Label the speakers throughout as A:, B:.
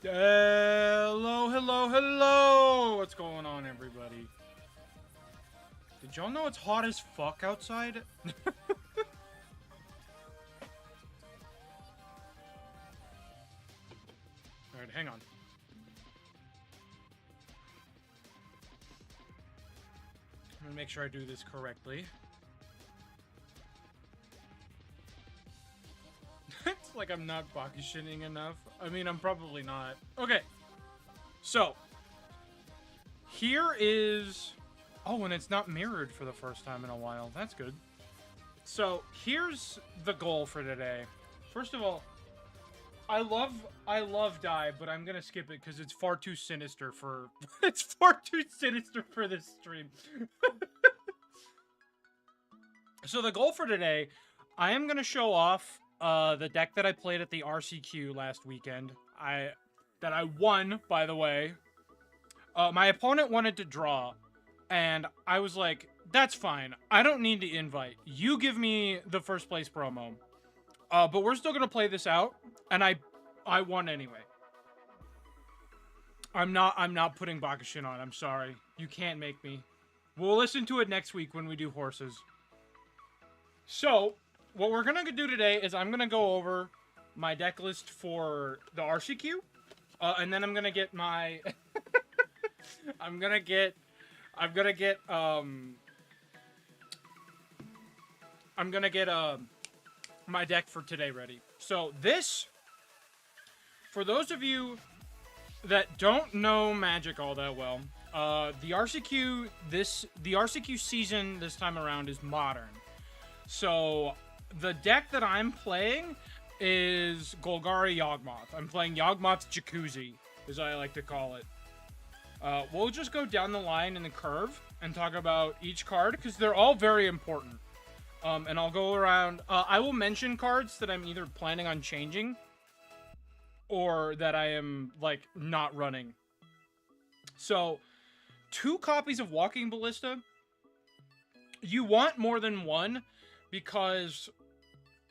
A: Hello, hello, hello! What's going on, everybody? Did y'all know it's hot as fuck outside? Alright, hang on. I'm gonna make sure I do this correctly. It's like I'm not Bakushining enough. I mean, I'm probably not. Okay. So. Here is... Oh, and it's not mirrored for the first time in a while. That's good. So, here's the goal for today. First of all, I love Die, but I'm gonna skip it because it's far too sinister for... it's far too sinister for this stream. So the goal for today, I am gonna show off the deck that I played at the RCQ last weekend. That I won, by the way. My opponent wanted to draw, and I was like, that's fine. I don't need to invite. You give me the first place promo. But we're still gonna play this out, and I won anyway. I'm not putting Bakushin on. I'm sorry. You can't make me. We'll listen to it next week when we do horses. So, what we're gonna do today is I'm gonna go over my deck list for the RCQ, and then I'm gonna get my I'm gonna get my deck for today ready. So this, for those of you that don't know Magic all that well, the RCQ season this time around is modern. So the deck that I'm playing is Golgari Yawgmoth. I'm playing Yawgmoth's Jacuzzi, as I like to call it. We'll just go down the line in the curve and talk about each card, because they're all very important. And I'll go around... I will mention cards that I'm either planning on changing or that I am, like, not running. So, 2 copies of Walking Ballista. You want more than one, because,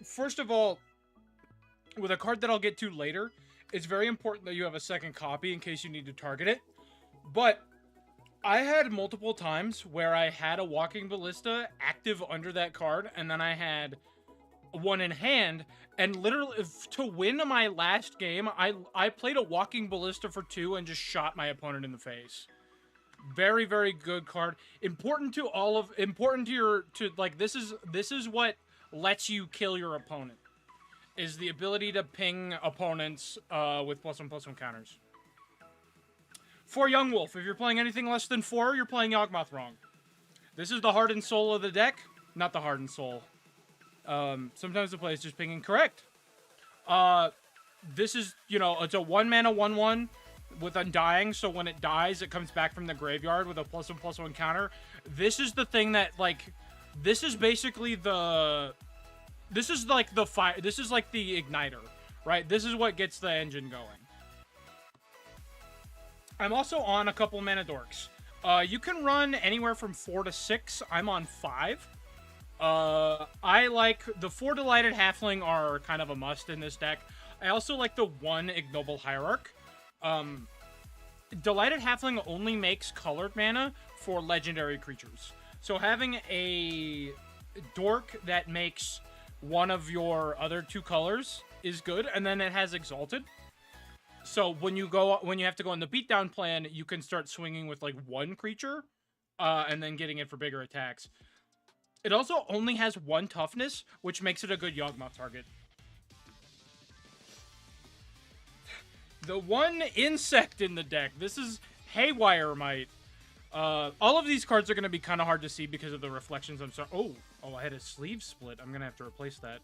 A: first of all, with a card that I'll get to later, it's very important that you have a second copy in case you need to target it. But I had multiple times where I had a Walking Ballista active under that card, and then I had one in hand, and literally, to win my last game, I played a Walking Ballista for 2 and just shot my opponent in the face. Very, very good card. Important to this is what lets you kill your opponent, is the ability to ping opponents with +1/+1 counters. For Young Wolf, if you're playing anything less than 4, you're playing Yawgmoth wrong. This is the heart and soul of the deck, not the heart and soul. Sometimes the play is just pinging correct. This is, it's a 1-mana 1/1 with Undying, so when it dies, it comes back from the graveyard with a +1/+1 counter. This is the thing that, like, this is basically the... This is like the fire. This is like the igniter, right? This is what gets the engine going. I'm also on a couple mana dorks. You can run anywhere from 4 to 6. I'm on 5. I like the 4 Delighted Halfling are kind of a must in this deck. I also like the 1 Ignoble Hierarch. Delighted Halfling only makes colored mana for legendary creatures. So having a dork that makes one of your other 2 colors is good, and then it has Exalted. So when you have to go on the beatdown plan, you can start swinging with like 1 creature, and then getting it for bigger attacks. It also only has 1 toughness, which makes it a good Yawgmoth target. The 1 insect in the deck. This is Haywire Might. All of these cards are going to be kind of hard to see because of the reflections. I'm sorry. Oh, I had a sleeve split. I'm going to have to replace that.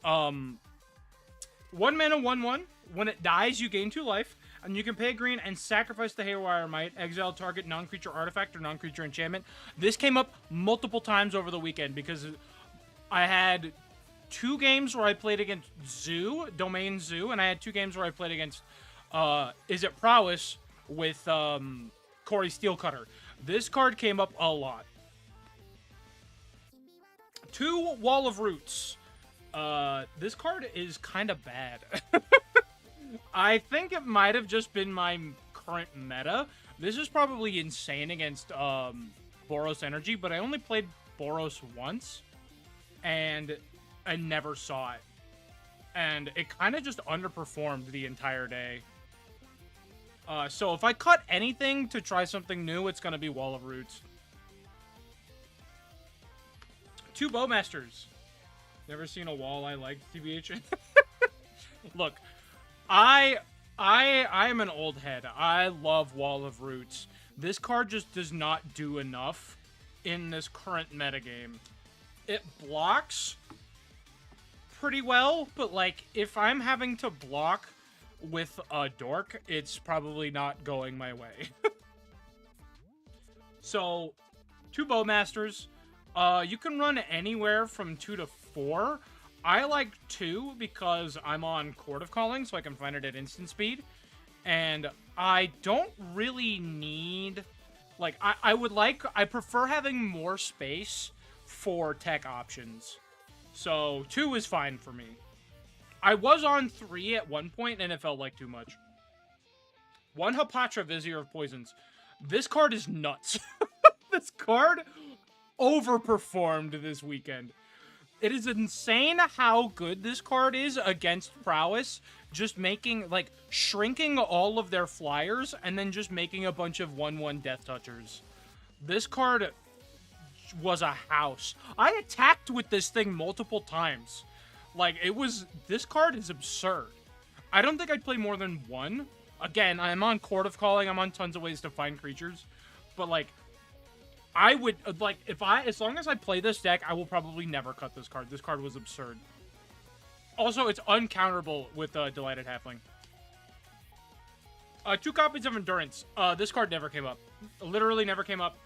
A: 1 mana 1/1. When it dies, you gain 2 life. And you can pay green and sacrifice the Haywire Might. Exile target non-creature artifact or non-creature enchantment. This came up multiple times over the weekend because I had 2 games where I played against Zoo, Domain Zoo, and I had 2 games where I played against Is It Prowess with Corey Steelcutter. This card came up a lot. 2 Wall of Roots. This card is kind of bad. I think it might have just been my current meta. This is probably insane against Boros Energy, but I only played Boros once, and I never saw it. And it kind of just underperformed the entire day. So if I cut anything to try something new, it's going to be Wall of Roots. 2 Bowmasters. Never seen a wall I liked, TBH. Look, I am an old head. I love Wall of Roots. This card just does not do enough in this current metagame. It blocks pretty well, but like if I'm having to block with a dork, it's probably not going my way. So, 2 Bowmasters. You can run anywhere from 2 to 4. I like 2 because I'm on Court of Calling, so I can find it at instant speed. And I don't really need... Like, I prefer having more space for tech options. So, 2 is fine for me. I was on 3 at one point, and it felt like too much. 1 Hapatra, Vizier of Poisons. This card is nuts. This card overperformed this weekend. It is insane how good this card is against Prowess. Just making, like, shrinking all of their flyers and then just making a bunch of 1/1 Death Touchers. This card was a house. I attacked with this thing multiple times. Like, this card is absurd. I don't think I'd play more than 1. Again, I'm on Court of Calling, I'm on tons of ways to find creatures. But, like, I would, like, as long as I play this deck, I will probably never cut this card. This card was absurd. Also, it's uncounterable with Delighted Halfling. 2 copies of Endurance. This card never came up. Literally never came up.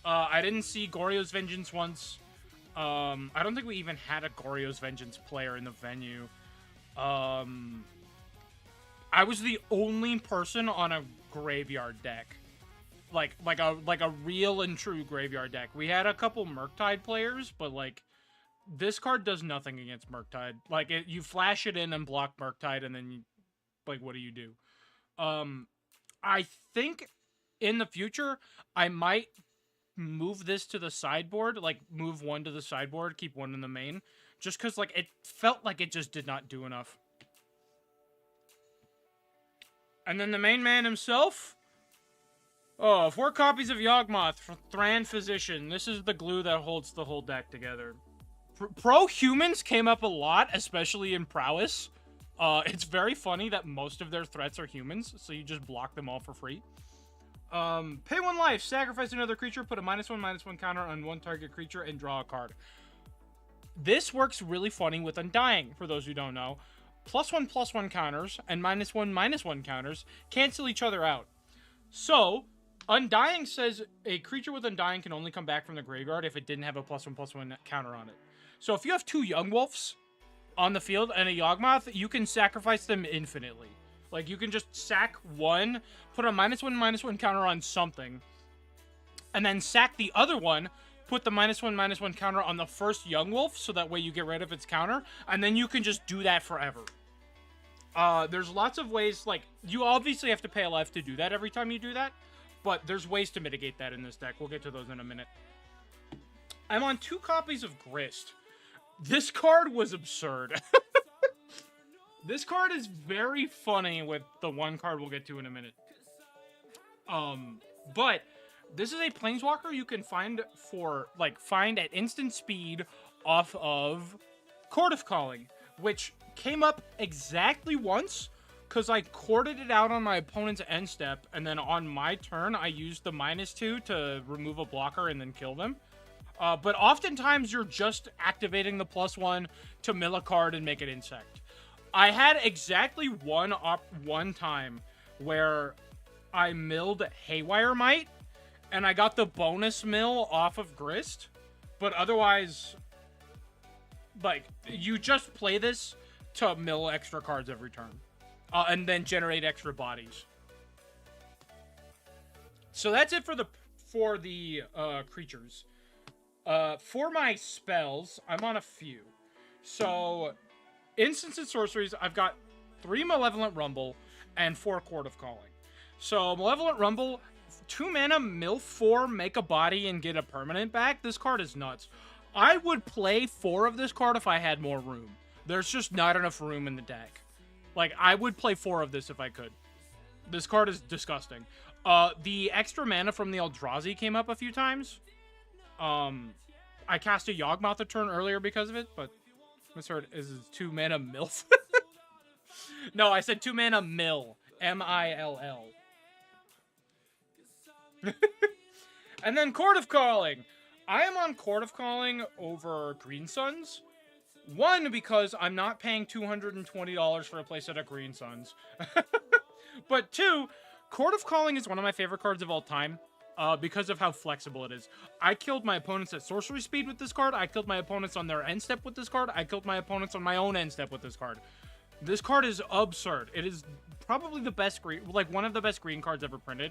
A: I didn't see Goryo's Vengeance once. I don't think we even had a Goryo's Vengeance player in the venue. I was the only person on a graveyard deck. Like a real and true graveyard deck. We had a couple Murktide players, but like this card does nothing against Murktide. Like you flash it in and block Murktide, and then you, like, what do you do? I think in the future I might move this to the sideboard, like move 1 to the sideboard, keep 1 in the main, just because like it felt like it just did not do enough. And then the main man himself. Oh, 4 copies of Yawgmoth for Thran Physician. This is the glue that holds the whole deck together. Pro-humans came up a lot, especially in Prowess. It's very funny that most of their threats are humans, so you just block them all for free. Pay 1 life, sacrifice another creature, put a -1/-1 counter on 1 target creature, and draw a card. This works really funny with Undying, for those who don't know. +1/+1 counters and -1/-1 counters cancel each other out. So, Undying says a creature with Undying can only come back from the graveyard if it didn't have a +1/+1 counter on it. So if you have 2 Young Wolves on the field and a Yawgmoth, you can sacrifice them infinitely. Like, you can just sack 1, put a -1/-1 counter on something, and then sack the other one, put the -1/-1 counter on the first Young Wolf, so that way you get rid of its counter, and then you can just do that forever. There's lots of ways, like, you obviously have to pay a life to do that every time you do that, but there's ways to mitigate that in this deck. We'll get to those in a minute. I'm on 2 copies of Grist. This card was absurd. This card is very funny with the 1 card we'll get to in a minute. But this is a Planeswalker you can find at instant speed off of Court of Calling, which came up exactly once, because I courted it out on my opponent's end step, and then on my turn, I used the -2 to remove a blocker and then kill them. But oftentimes, you're just activating the +1 to mill a card and make it insect. I had exactly one time where I milled Haywire Might, and I got the bonus mill off of Grist, but otherwise, like, you just play this to mill extra cards every turn, and then generate extra bodies. So that's it for the creatures. For my spells, I'm on a few. So, instants and sorceries, I've got 3 Malevolent Rumble, and 4 Court of Calling. So, Malevolent Rumble, 2 mana, mill 4, make a body, and get a permanent back. This card is nuts. I would play 4 of this card if I had more room. There's just not enough room in the deck. Like, I would play 4 of this if I could. This card is disgusting. The extra mana from the Eldrazi came up a few times. I cast a Yawgmoth a turn earlier because of it, but misheard. Is 2 mana MILF? No, I said 2 mana mill. M-I-L-L. And then Court of Calling. I am on Court of Calling over Green Suns. 1, because I'm not paying $220 for a playset of Green Suns. But 2, Court of Calling is one of my favorite cards of all time. Because of how flexible it is. I killed my opponents at sorcery speed with this card. I killed my opponents on their end step with this card. I killed my opponents on my own end step with this card. This card is absurd. It is probably the best green, like one of the best green cards ever printed.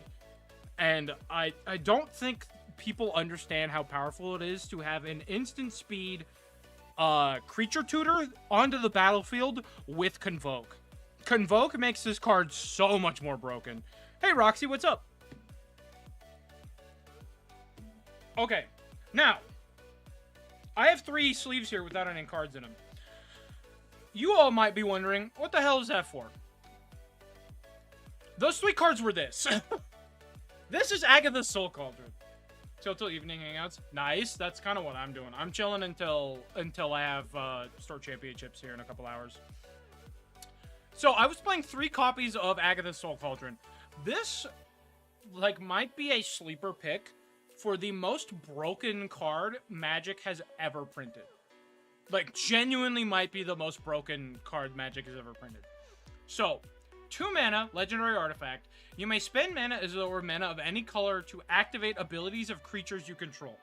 A: And I don't think people understand how powerful it is to have an instant speed creature tutor onto the battlefield with Convoke. Convoke makes this card so much more broken. Hey Roxy, what's up? Okay, now, I have 3 sleeves here without any cards in them. You all might be wondering, what the hell is that for? Those 3 cards were this. This is Agatha's Soul Cauldron. Till evening hangouts. Nice, that's kind of what I'm doing. I'm chilling until I have Store Championships here in a couple hours. So, I was playing 3 copies of Agatha's Soul Cauldron. This, like, might be a sleeper pick for the most broken card Magic has ever printed. Like, genuinely might be the most broken card Magic has ever printed. So, 2 mana, Legendary Artifact. You may spend mana as though it were mana of any color to activate abilities of creatures you control.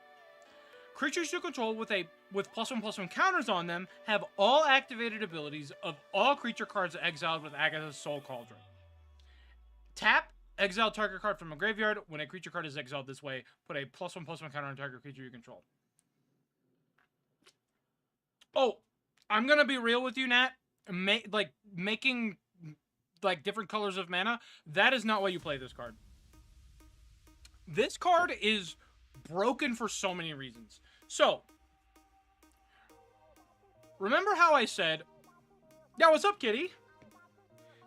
A: Creatures you control with +1/+1 counters on them have all activated abilities of all creature cards exiled with Agatha's Soul Cauldron. Tap, exile target card from a graveyard. When a creature card is exiled this way, put a +1/+1 counter on target creature you control. Oh, I'm gonna be real with you, Nat. Making different colors of mana, that is not why you play this card. This card is broken for so many reasons. So, remember how I said... Yeah, what's up, kitty?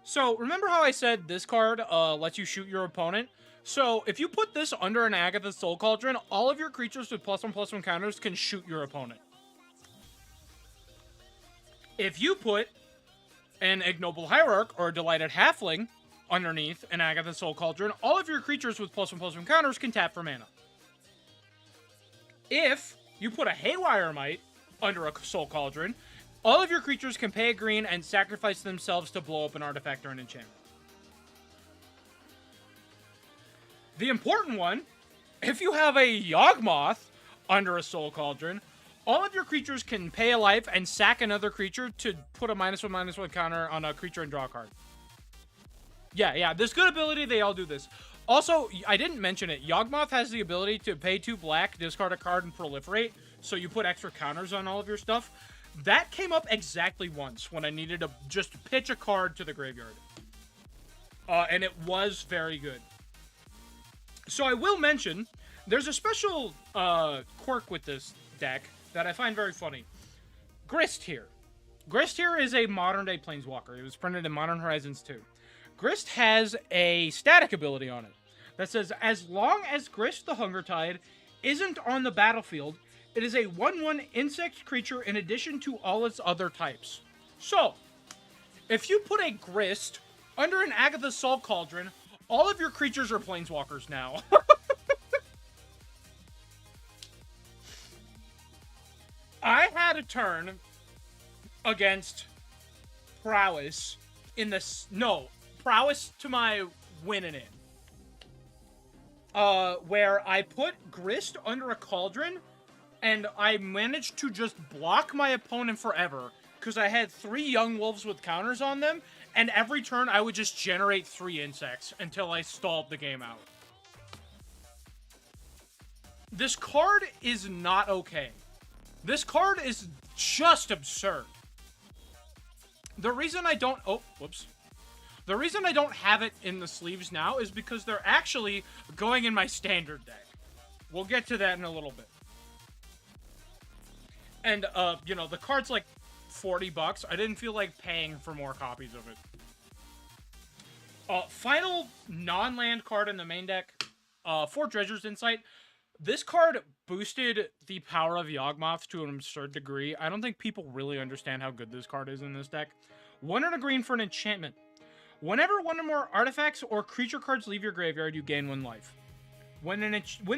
A: So, remember how I said this card lets you shoot your opponent? So, if you put this under an Agatha's Soul Cauldron, all of your creatures with +1/+1 counters can shoot your opponent. If you put an Ignoble Hierarch or a Delighted Halfling underneath an Agatha's Soul Cauldron, all of your creatures with +1/+1 counters can tap for mana. If you put a Haywire Mite under a Soul Cauldron, all of your creatures can pay a green and sacrifice themselves to blow up an artifact or an enchantment. The important one, if you have a Yawgmoth under a Soul Cauldron, all of your creatures can pay a life and sack another creature to put a -1/-1 counter on a creature and draw a card. Yeah, this good ability, they all do this. Also, I didn't mention it, Yawgmoth has the ability to pay 2 black, discard a card, and proliferate, so you put extra counters on all of your stuff. That came up exactly once when I needed to just pitch a card to the graveyard. And it was very good. So I will mention, there's a special quirk with this deck that I find very funny. Grist here. Grist here is a modern-day Planeswalker. It was printed in Modern Horizons 2. Grist has a static ability on it that says, as long as Grist the Hunger Tide isn't on the battlefield, it is a 1/1 insect creature in addition to all its other types. So, if you put a Grist under an Agatha's Soul Cauldron, all of your creatures are Planeswalkers now. I had a turn against Prowess in this... No, Prowess to my winning it. Where I put Grist under a Cauldron, and I managed to just block my opponent forever, because I had 3 Young Wolves with counters on them, and every turn I would just generate 3 insects until I stalled the game out. This card is not okay. This card is just absurd. The reason I don't... Oh, whoops. The reason I don't have it in the sleeves now is because they're actually going in my standard deck. We'll get to that in a little bit. And, you know, the card's like $40. I didn't feel like paying for more copies of it. Final non-land card in the main deck, for Dredger's Insight. This card boosted the power of Yawgmoth to an absurd degree. I don't think people really understand how good this card is in this deck. 1 and a green for an enchantment. Whenever one or more artifacts or creature cards leave your graveyard, you gain 1 life. When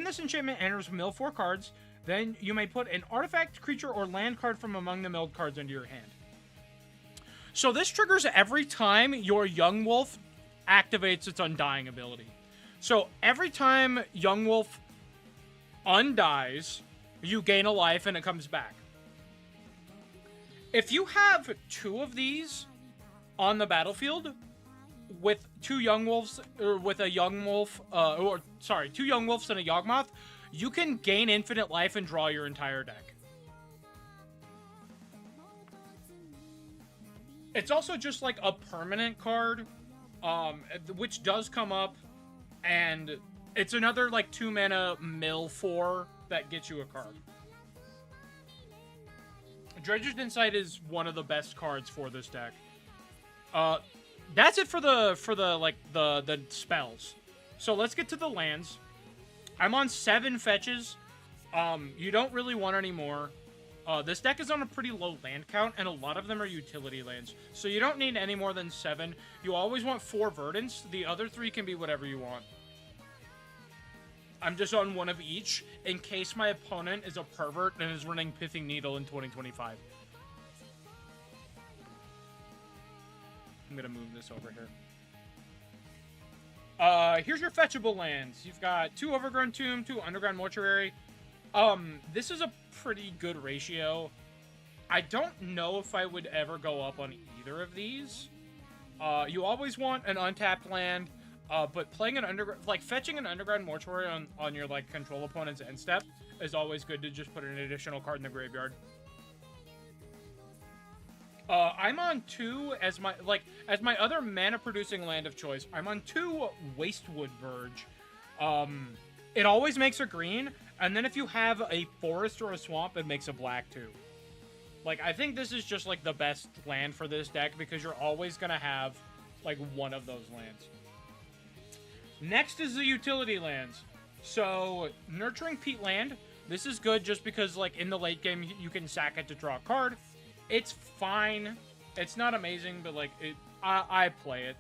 A: this enchantment enters mill 4 cards, then you may put an artifact, creature, or land card from among the milled cards into your hand. So this triggers every time your Young Wolf activates its Undying ability. So every time Young Wolf undies, you gain a life and it comes back. If you have 2 of these on the battlefield with 2 Young Wolves, or with a Young Wolf, 2 Young Wolves and a Yawgmoth, you can gain infinite life and draw your entire deck. It's also just like a permanent card, which does come up, and it's another like 2 mana mill 4 that gets you a card. Dredger's Insight is one of the best cards for this deck. That's it for the spells. So let's get to the lands. I'm on 7 fetches. You don't really want any more. This deck is on a pretty low land count, and a lot of them are utility lands. So you don't need any more than 7. You always want 4 verdants. The other 3 can be whatever you want. I'm just on 1 of each, in case my opponent is a pervert and is running Pithing Needle in 2025. I'm gonna move this over here. Here's your fetchable lands. You've got 2 Overgrown Tomb, 2 Underground Mortuary. This is a pretty good ratio. I don't know if I would ever go up on either of these. You always want an untapped land, but playing an fetching an Underground Mortuary on your, like, control opponent's end step is always good to just put an additional card in the graveyard. I'm on 2 as my other mana-producing land of choice. I'm on 2 Wastewood Verge. It always makes a green, and then if you have a forest or a swamp, it makes a black too. Like, I think this is just, like, the best land for this deck, because you're always gonna have, like, 1 of those lands. Next is the utility lands. So, Nurturing Peatland. This is good just because, like, in the late game, you can sack it to draw a card. It's fine. It's not amazing, but, like, I play it.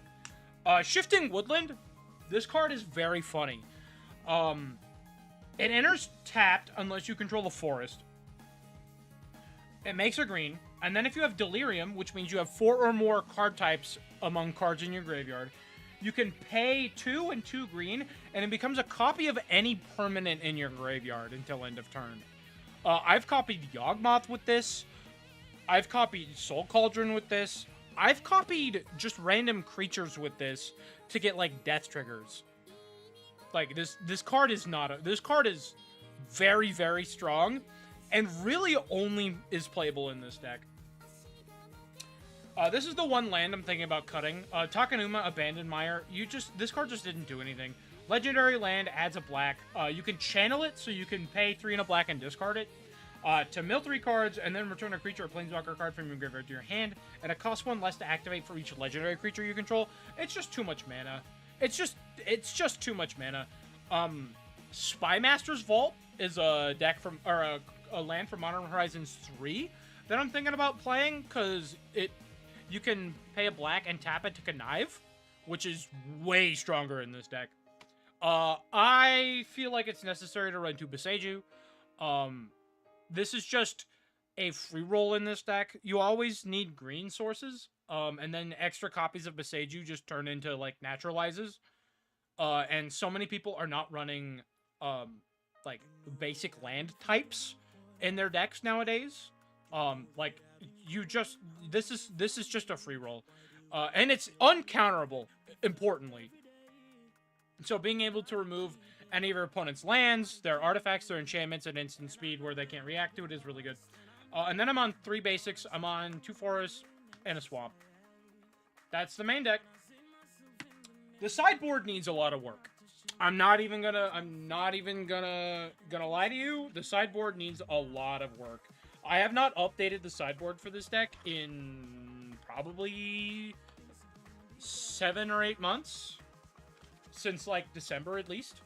A: Shifting Woodland. This card is very funny. It enters tapped unless you control the forest. It makes a green. And then if you have Delirium, which means you have 4 or more card types among cards in your graveyard, you can pay 2 and 2 green, and it becomes a copy of any permanent in your graveyard until end of turn. I've copied Yawgmoth with this. I've copied Soul Cauldron with this. I've copied just random creatures with this to get, like, death triggers. Like, this card is this card is very, very strong, and really only is playable in this deck. This is the one land I'm thinking about cutting. Takenuma, Abandoned Mire. This card just didn't do anything. Legendary land adds a black. You can channel it, so you can pay 3 and a black and discard it. To mill 3 cards, and then return a creature or planeswalker card from your graveyard to your hand, and it costs 1 less to activate for each legendary creature you control. It's just too much mana. It's just too much mana. Spymaster's Vault is a deck from, or a land from Modern Horizons 3 that I'm thinking about playing, because you can pay a black and tap it to connive, which is way stronger in this deck. I feel like it's necessary to run 2 Boseiju. This is just a free roll in this deck. You always need green sources, and then extra copies of Boseiju just turn into, like, naturalizes. And so many people are not running, like, basic land types in their decks nowadays. Like, this is just a free roll. And it's uncounterable, importantly. So being able to remove any of your opponent's lands, their artifacts, their enchantments, at instant speed where they can't react to it is really good. And then I'm on 3 basics. I'm on 2 forests and a swamp. That's the main deck. The sideboard needs a lot of work. I'm not even gonna lie to you. The sideboard needs a lot of work. I have not updated the sideboard for this deck in probably 7 or 8 months. Since, like, December, at least.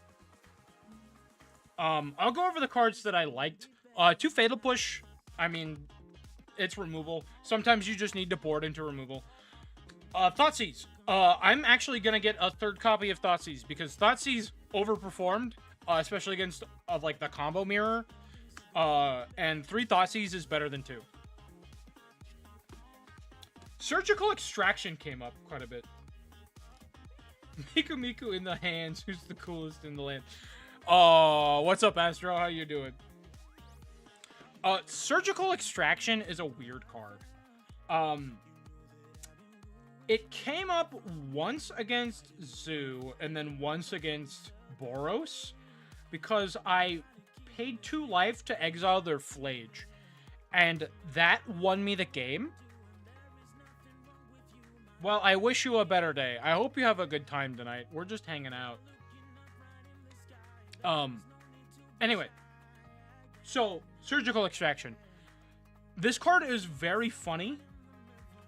A: I'll go over the cards that I liked. 2 Fatal Push. I mean, it's removal. Sometimes you just need to board into removal. Thoughtseize. I'm actually gonna get a 3rd copy of Thoughtseize, because Thoughtseize overperformed, especially against, like, the combo mirror. And 3 Thoughtseize is better than 2. Surgical Extraction came up quite a bit. Miku Miku in the hands. Who's the coolest in the land? Oh, what's up, Astro? How you doing? Surgical Extraction is a weird card. It came up once against Zoo and then once against Boros because I paid 2 life to exile their Flage, and that won me the game. Well, I wish you a better day. I hope you have a good time tonight. We're just hanging out. Anyway. So, Surgical Extraction. This card is very funny.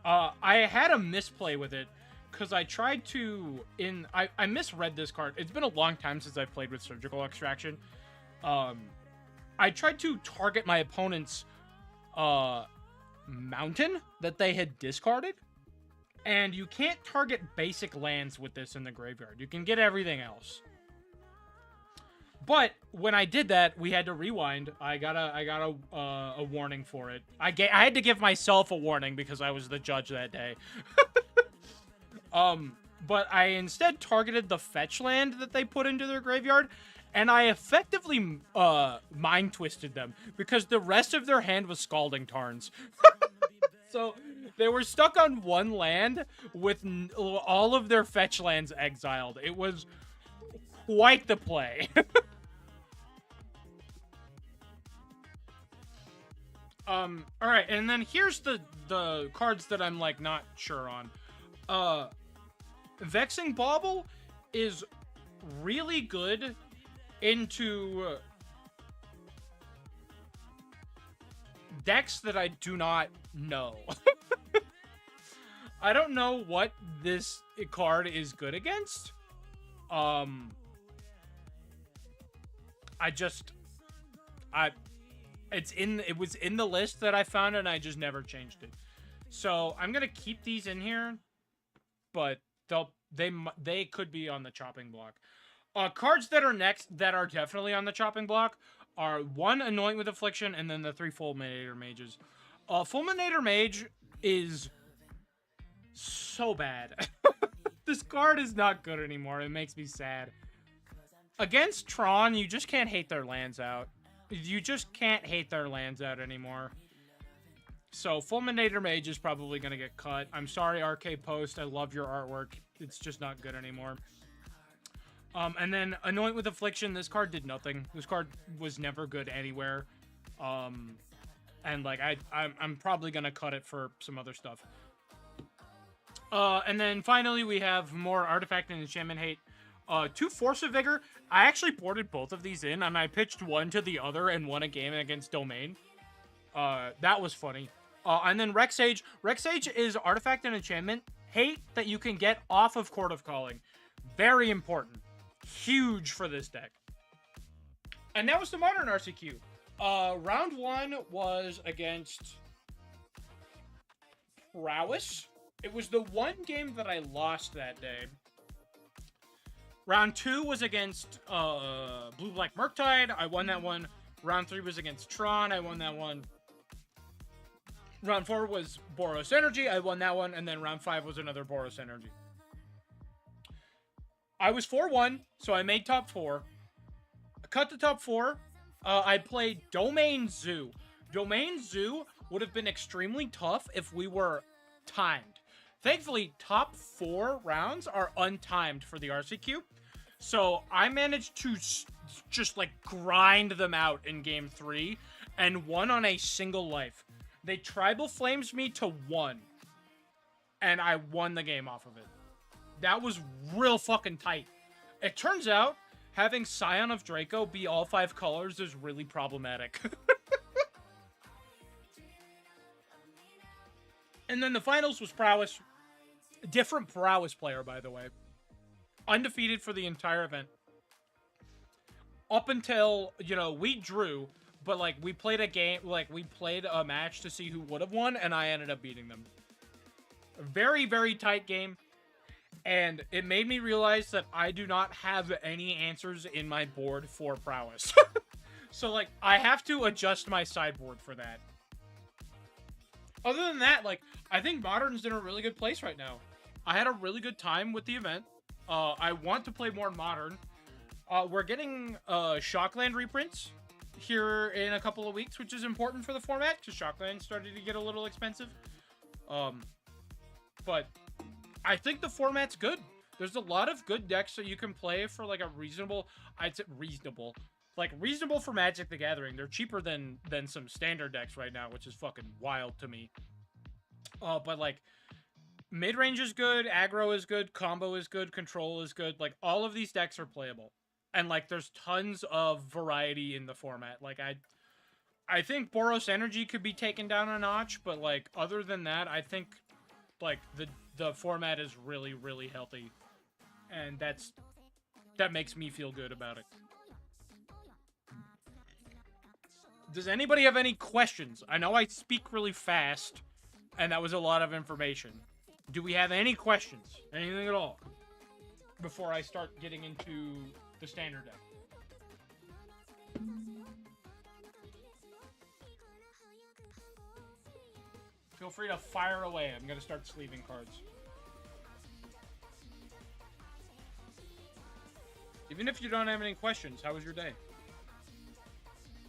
A: I had a misplay with it, because I tried to... I misread this card. It's been a long time since I've played with Surgical Extraction. I tried to target my opponent's mountain that they had discarded. And you can't target basic lands with this in the graveyard. You can get everything else. But when I did that, we had to rewind. I got a warning for it. I had to give myself a warning because I was the judge that day. But I instead targeted the fetch land that they put into their graveyard, and I effectively mind twisted them because the rest of their hand was Scalding Tarns. So they were stuck on 1 land with all of their fetch lands exiled. It was quite the play. Alright, and then here's the cards that I'm, like, not sure on. Vexing Bauble is really good into decks that I do not know. I don't know what this card is good against. It was in the list that I found and I just never changed it. So I'm gonna keep these in here, but they could be on the chopping block. Cards that are next that are definitely on the chopping block are 1 Anoint with Affliction and then the 3 Fulminator Mages. Fulminator Mage is so bad. This card is not good anymore. It makes me sad. Against Tron, you just can't hate their lands out. You just can't hate their lands out anymore. So, Fulminator Mage is probably going to get cut. I'm sorry, RK Post. I love your artwork. It's just not good anymore. And then, Anoint with Affliction. This card did nothing. This card was never good anywhere. And, like, I'm probably going to cut it for some other stuff. And then, finally, we have more Artifact and Enchantment hate. 2 Force of Vigor. I actually boarded both of these in, and I pitched one to the other and won a game against Domain. That was funny. And then Rexage. Rexage is Artifact and Enchantment hate that you can get off of Court of Calling. Very important. Huge for this deck. And that was the Modern RCQ. Round 1 was against Prowess. It was the one game that I lost that day. Round 2 was against Blue-Black Murktide. I won that one. Round 3 was against Tron. I won that one. Round 4 was Boros Energy. I won that one. And then round 5 was another Boros Energy. I was 4-1, so I made top 4. I cut the top 4. I played Domain Zoo. Domain Zoo would have been extremely tough if we were timed. Thankfully, top 4 rounds are untimed for the RCQ. So I managed to just, like, grind them out in game 3 and won on a single life. They Tribal Flames me to 1. And I won the game off of it. That was real fucking tight. It turns out having Scion of Draco be all 5 colors is really problematic. And then the finals was Prowess. Different Prowess player, by the way. Undefeated for the entire event. Up until, you know, we drew, but, like, we played a game, like, we played a match to see who would have won, and I ended up beating them. A very, very tight game. And it made me realize that I do not have any answers in my board for Prowess. So, like, I have to adjust my sideboard for that. Other than that, like, I think Modern's in a really good place right now. I had a really good time with the event. I want to play more Modern. We're getting Shockland reprints here in a couple of weeks, which is important for the format, because Shockland started to get a little expensive. But I think the format's good. There's a lot of good decks that you can play for, like, a reasonable... I'd say reasonable. Like, reasonable for Magic the Gathering. They're cheaper than some standard decks right now, which is fucking wild to me. But, like, mid-range is good, aggro is good, combo is good, control is good. Like, all of these decks are playable. And, like, there's tons of variety in the format. Like, I think Boros Energy could be taken down a notch, but, like, other than that, I think, like, the format is really, really healthy. And that makes me feel good about it. Does anybody have any questions? I know I speak really fast, and that was a lot of information. Do we have any questions? Anything at all? Before I start getting into the standard deck. Feel free to fire away. I'm going to start sleeving cards. Even if you don't have any questions, how was your day?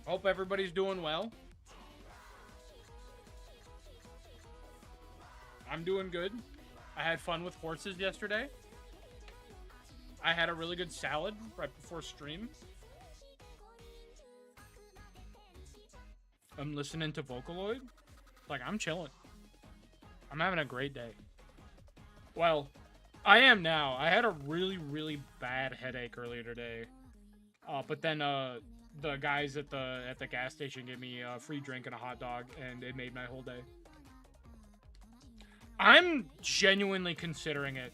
A: Hope everybody's doing well. I'm doing good. I had fun with horses yesterday. I had a really good salad right before stream. I'm listening to Vocaloid. Like, I'm chilling. I'm having a great day. Well, I am now. I had a really, really bad headache earlier today. But then, the guys at the gas station gave me a free drink and a hot dog, and it made my whole day. I'm genuinely considering it.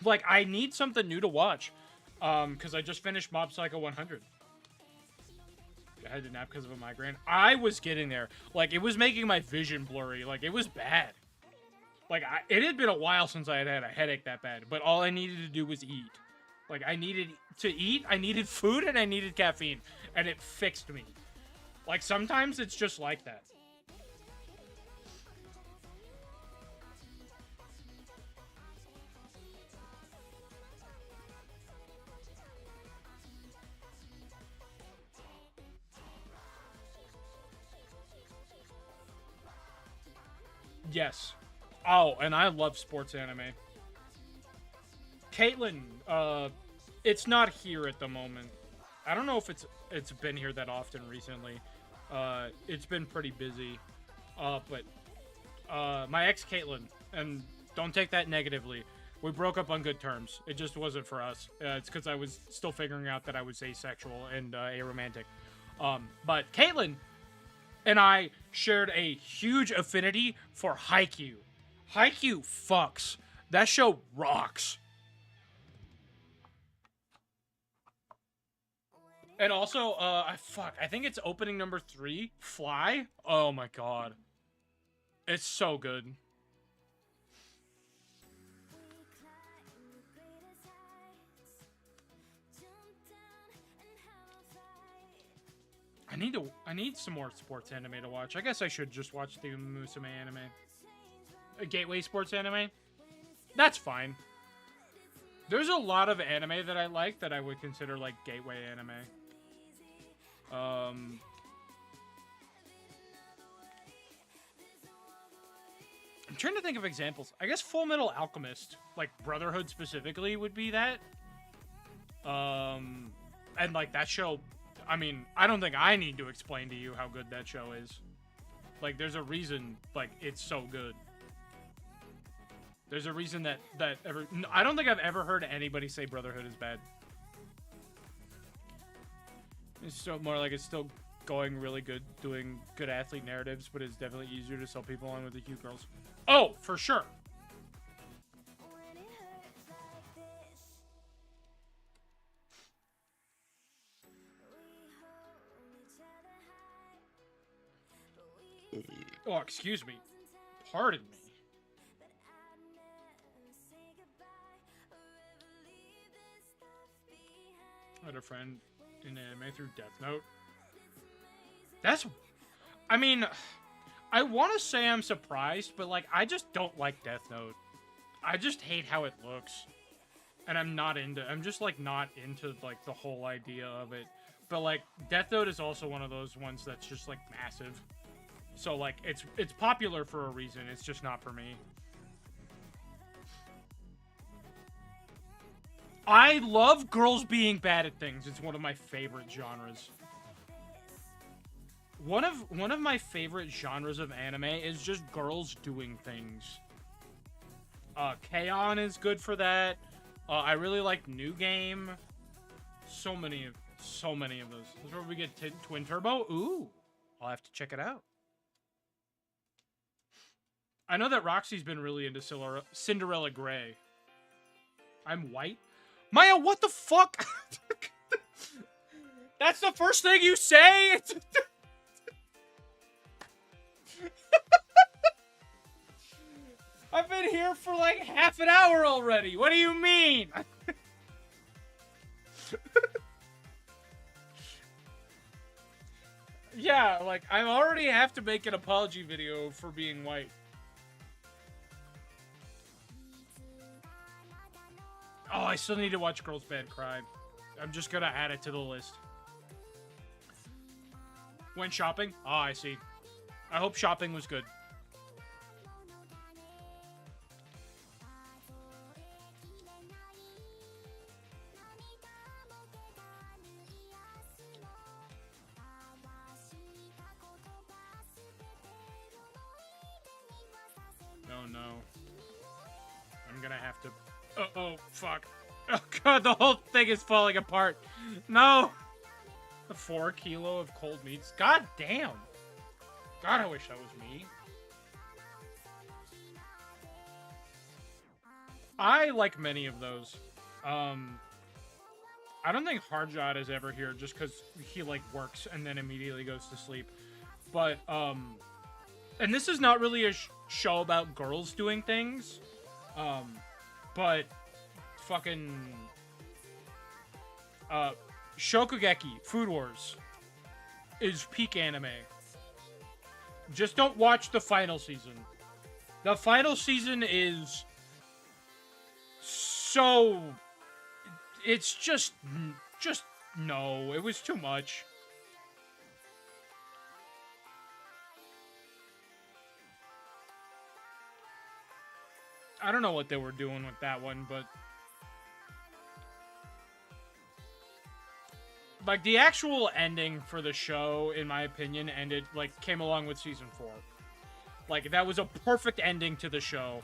A: Like, I need something new to watch. Because I just finished Mob Psycho 100. I had to nap because of a migraine. I was getting there. Like, it was making my vision blurry. Like, it was bad. Like, it had been a while since I had had a headache that bad. But all I needed to do was eat. Like, I needed to eat, I needed food, and I needed caffeine. And it fixed me. Like, sometimes it's just like that. Yes. Oh, and I love sports anime. Caitlin, it's not here at the moment. I don't know if it's been here that often recently. It's been pretty busy. But my ex Caitlin, and don't take that negatively, we broke up on good terms. It just wasn't for us. It's because I was still figuring out that I was asexual and aromantic. But Caitlin and I shared a huge affinity for Haikyuu. Haikyuu fucks. That show rocks. And also, I think it's opening number 3, Fly. Oh my god. It's so good. I need some more sports anime to watch. I guess I should just watch the Musume anime. A Gateway sports anime? That's fine. There's a lot of anime that I like that I would consider, like, gateway anime. I'm trying to think of examples. I guess Full Metal Alchemist, like Brotherhood specifically, would be that. And, like, that show, I mean, I don't think I need to explain to you how good that show is. Like, there's a reason, like, it's so good. There's a reason that I don't think I've ever heard anybody say Brotherhood is bad. It's still more like it's still going really good, doing good athlete narratives, but it's definitely easier to sell people on with the cute girls. Oh, for sure. Oh, excuse me. Pardon me. I had a friend in anime through Death Note. That's... I mean, I want to say I'm surprised, but, like, I just don't like Death Note. I just hate how it looks. And I'm just, like, not into, like, the whole idea of it. But, like, Death Note is also one of those ones that's just, like, massive. So, like, it's popular for a reason. It's just not for me. I love girls being bad at things. It's one of my favorite genres. One of my favorite genres of anime is just girls doing things. K-On! Is good for that. I really like New Game. So many of those. This is where we get Twin Turbo. Ooh, I'll have to check it out. I know that Roxy's been really into Cinderella Grey. I'm white? Maya, what the fuck? That's the first thing you say? I've been here for like half an hour already. What do you mean? Yeah, like, I already have to make an apology video for being white. Oh, I still need to watch Girls Bad Cry. I'm just gonna add it to the list. Went shopping? Oh, I see. I hope shopping was good. Oh no. I'm gonna have to... Oh, fuck. Oh god, the whole thing is falling apart. No! The 4 kilo of cold meats. God damn! God, I wish that was me. I like many of those. I don't think Harjot is ever here just because he, like, works and then immediately goes to sleep. But, and this is not really a show about girls doing things. But fucking Shokugeki Food Wars is peak anime. Just don't watch the final season. The final season is so... It's just no. It was too much. I don't know what they were doing with that one, but... Like, the actual ending for the show, in my opinion, ended, like, came along with Season 4. Like, that was a perfect ending to the show.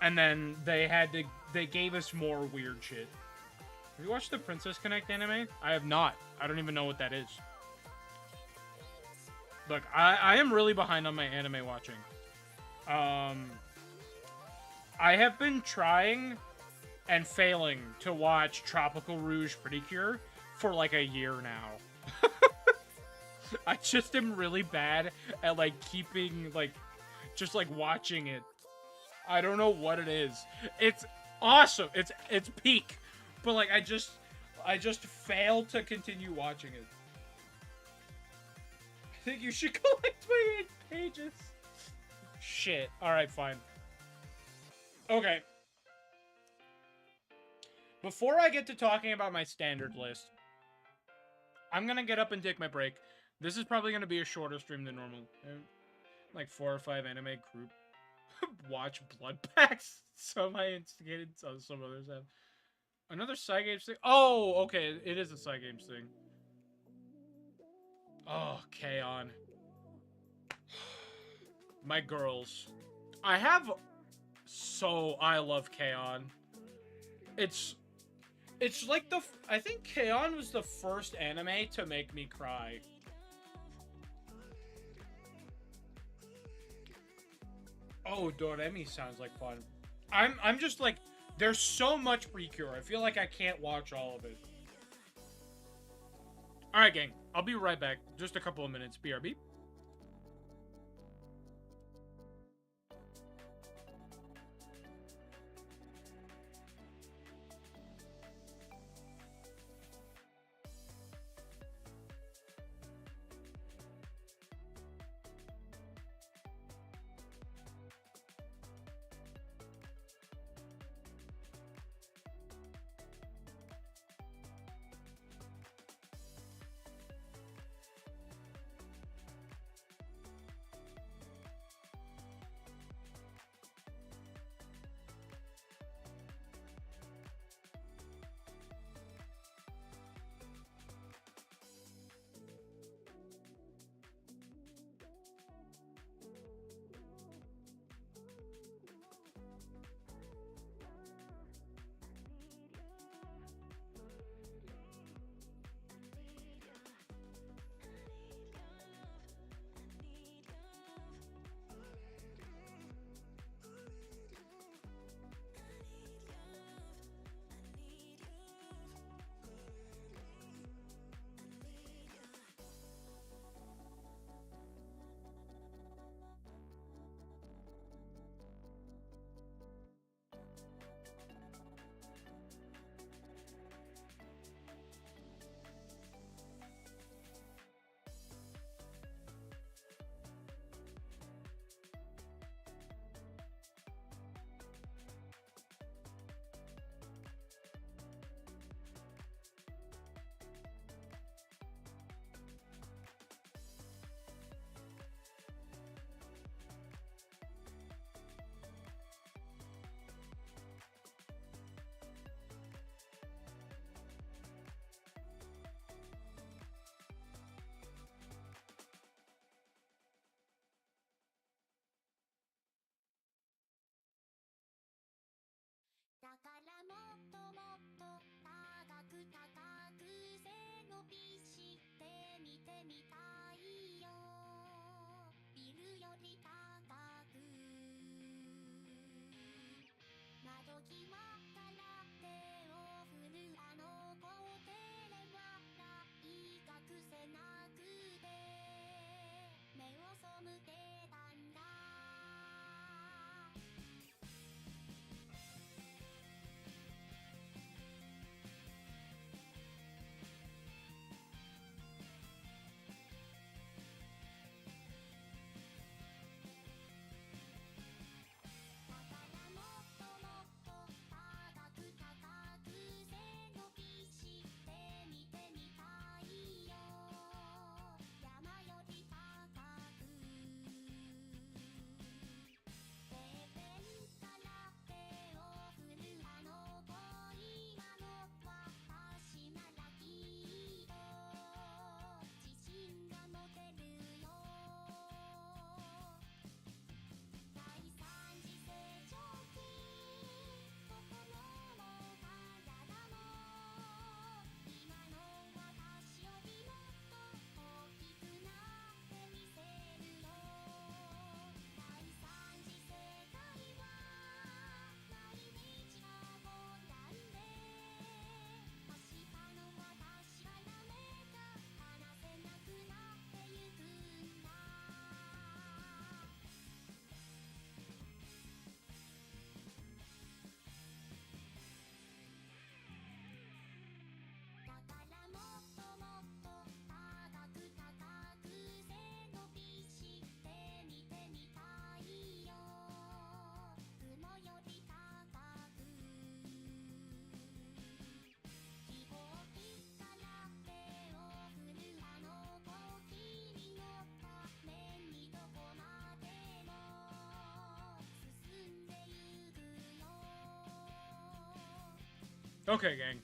A: And then they gave us more weird shit. Have you watched the Princess Connect anime? I have not. I don't even know what that is. Look, I am really behind on my anime watching. I have been trying and failing to watch Tropical Rouge Pretty Cure for like a year now. I just am really bad at like keeping like just like watching it. I don't know what it is. It's awesome. It's peak. But like I just fail to continue watching it. I think you should collect my 8 pages. Shit. Alright, fine. Okay. Before I get to talking about my standard list, I'm gonna get up and take my break. This is probably gonna be a shorter stream than normal. Like 4 or 5 anime group watch blood packs. Some I instigated, some others have. Another side games thing? Oh, okay, it is a side games thing. Oh, K-On! My girls. I have So I love K-On! It's like I think K-On! Was the first anime to make me cry. Oh, Doremi sounds like fun. I'm just like, there's so much Precure. I feel like I can't watch all of it. Alright, gang. I'll be right back. Just a couple of minutes. BRB. Okay, gang.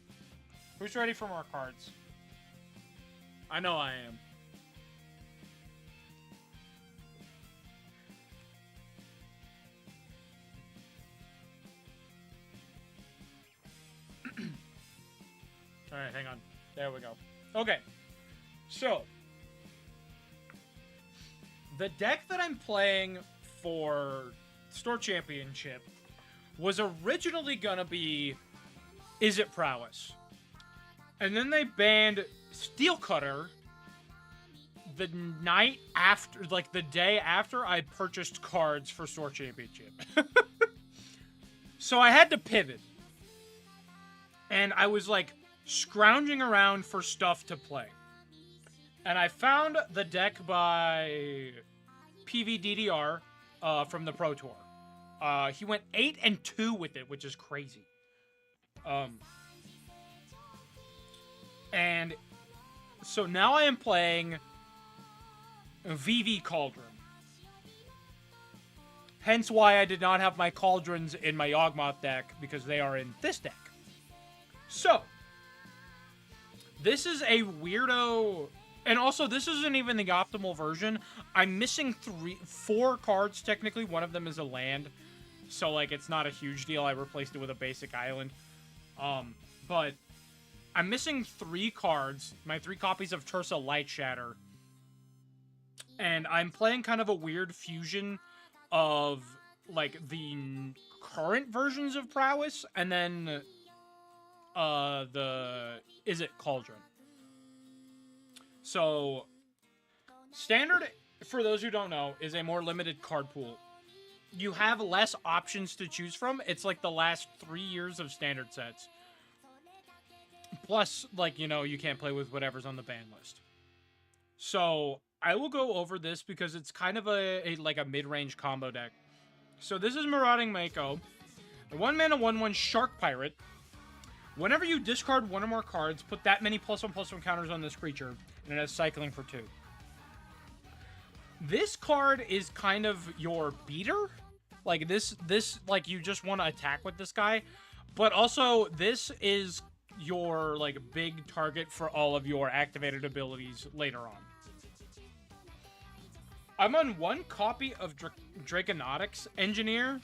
A: Who's ready for more cards? I know I am. Alright, hang on. There we go. Okay. So, the deck that I'm playing for Store Championship was originally gonna be Is It Prowess? And then they banned Steel Cutter the night after, like the day after I purchased cards for Store Championship. So I had to pivot. And I was like scrounging around for stuff to play. And I found the deck by PVDDR from the Pro Tour. He went 8-2 with it, which is crazy. And so now I am playing VV Cauldron. Hence why I did not have my Cauldrons in my Yawgmoth deck, because they are in this deck. So, this is a weirdo... And also, this isn't even the optimal version. I'm missing 4 cards, technically. One of them is a land. So, like, it's not a huge deal. I replaced it with a basic island. But I'm missing 3 cards. My 3 copies of Tursa Light Shatter. And I'm playing kind of a weird fusion of, like, the current versions of Prowess. And then, the Is It Cauldron. So, Standard, for those who don't know, is a more limited card pool. You have less options to choose from. It's like the last 3 years of Standard sets. Plus, like, you know, you can't play with whatever's on the ban list. So, I will go over this because it's kind of a mid-range combo deck. So, this is Marauding Mako. The 1-mana 1/1 Shark Pirate. Whenever you discard 1 or more cards, put that many +1/+1 counters on this creature, and it has cycling for 2. This card is kind of your beater. Like, this, like, you just want to attack with this guy. But also, this is your, like, big target for all of your activated abilities later on. I'm on 1 copy of Draconautics Engineer.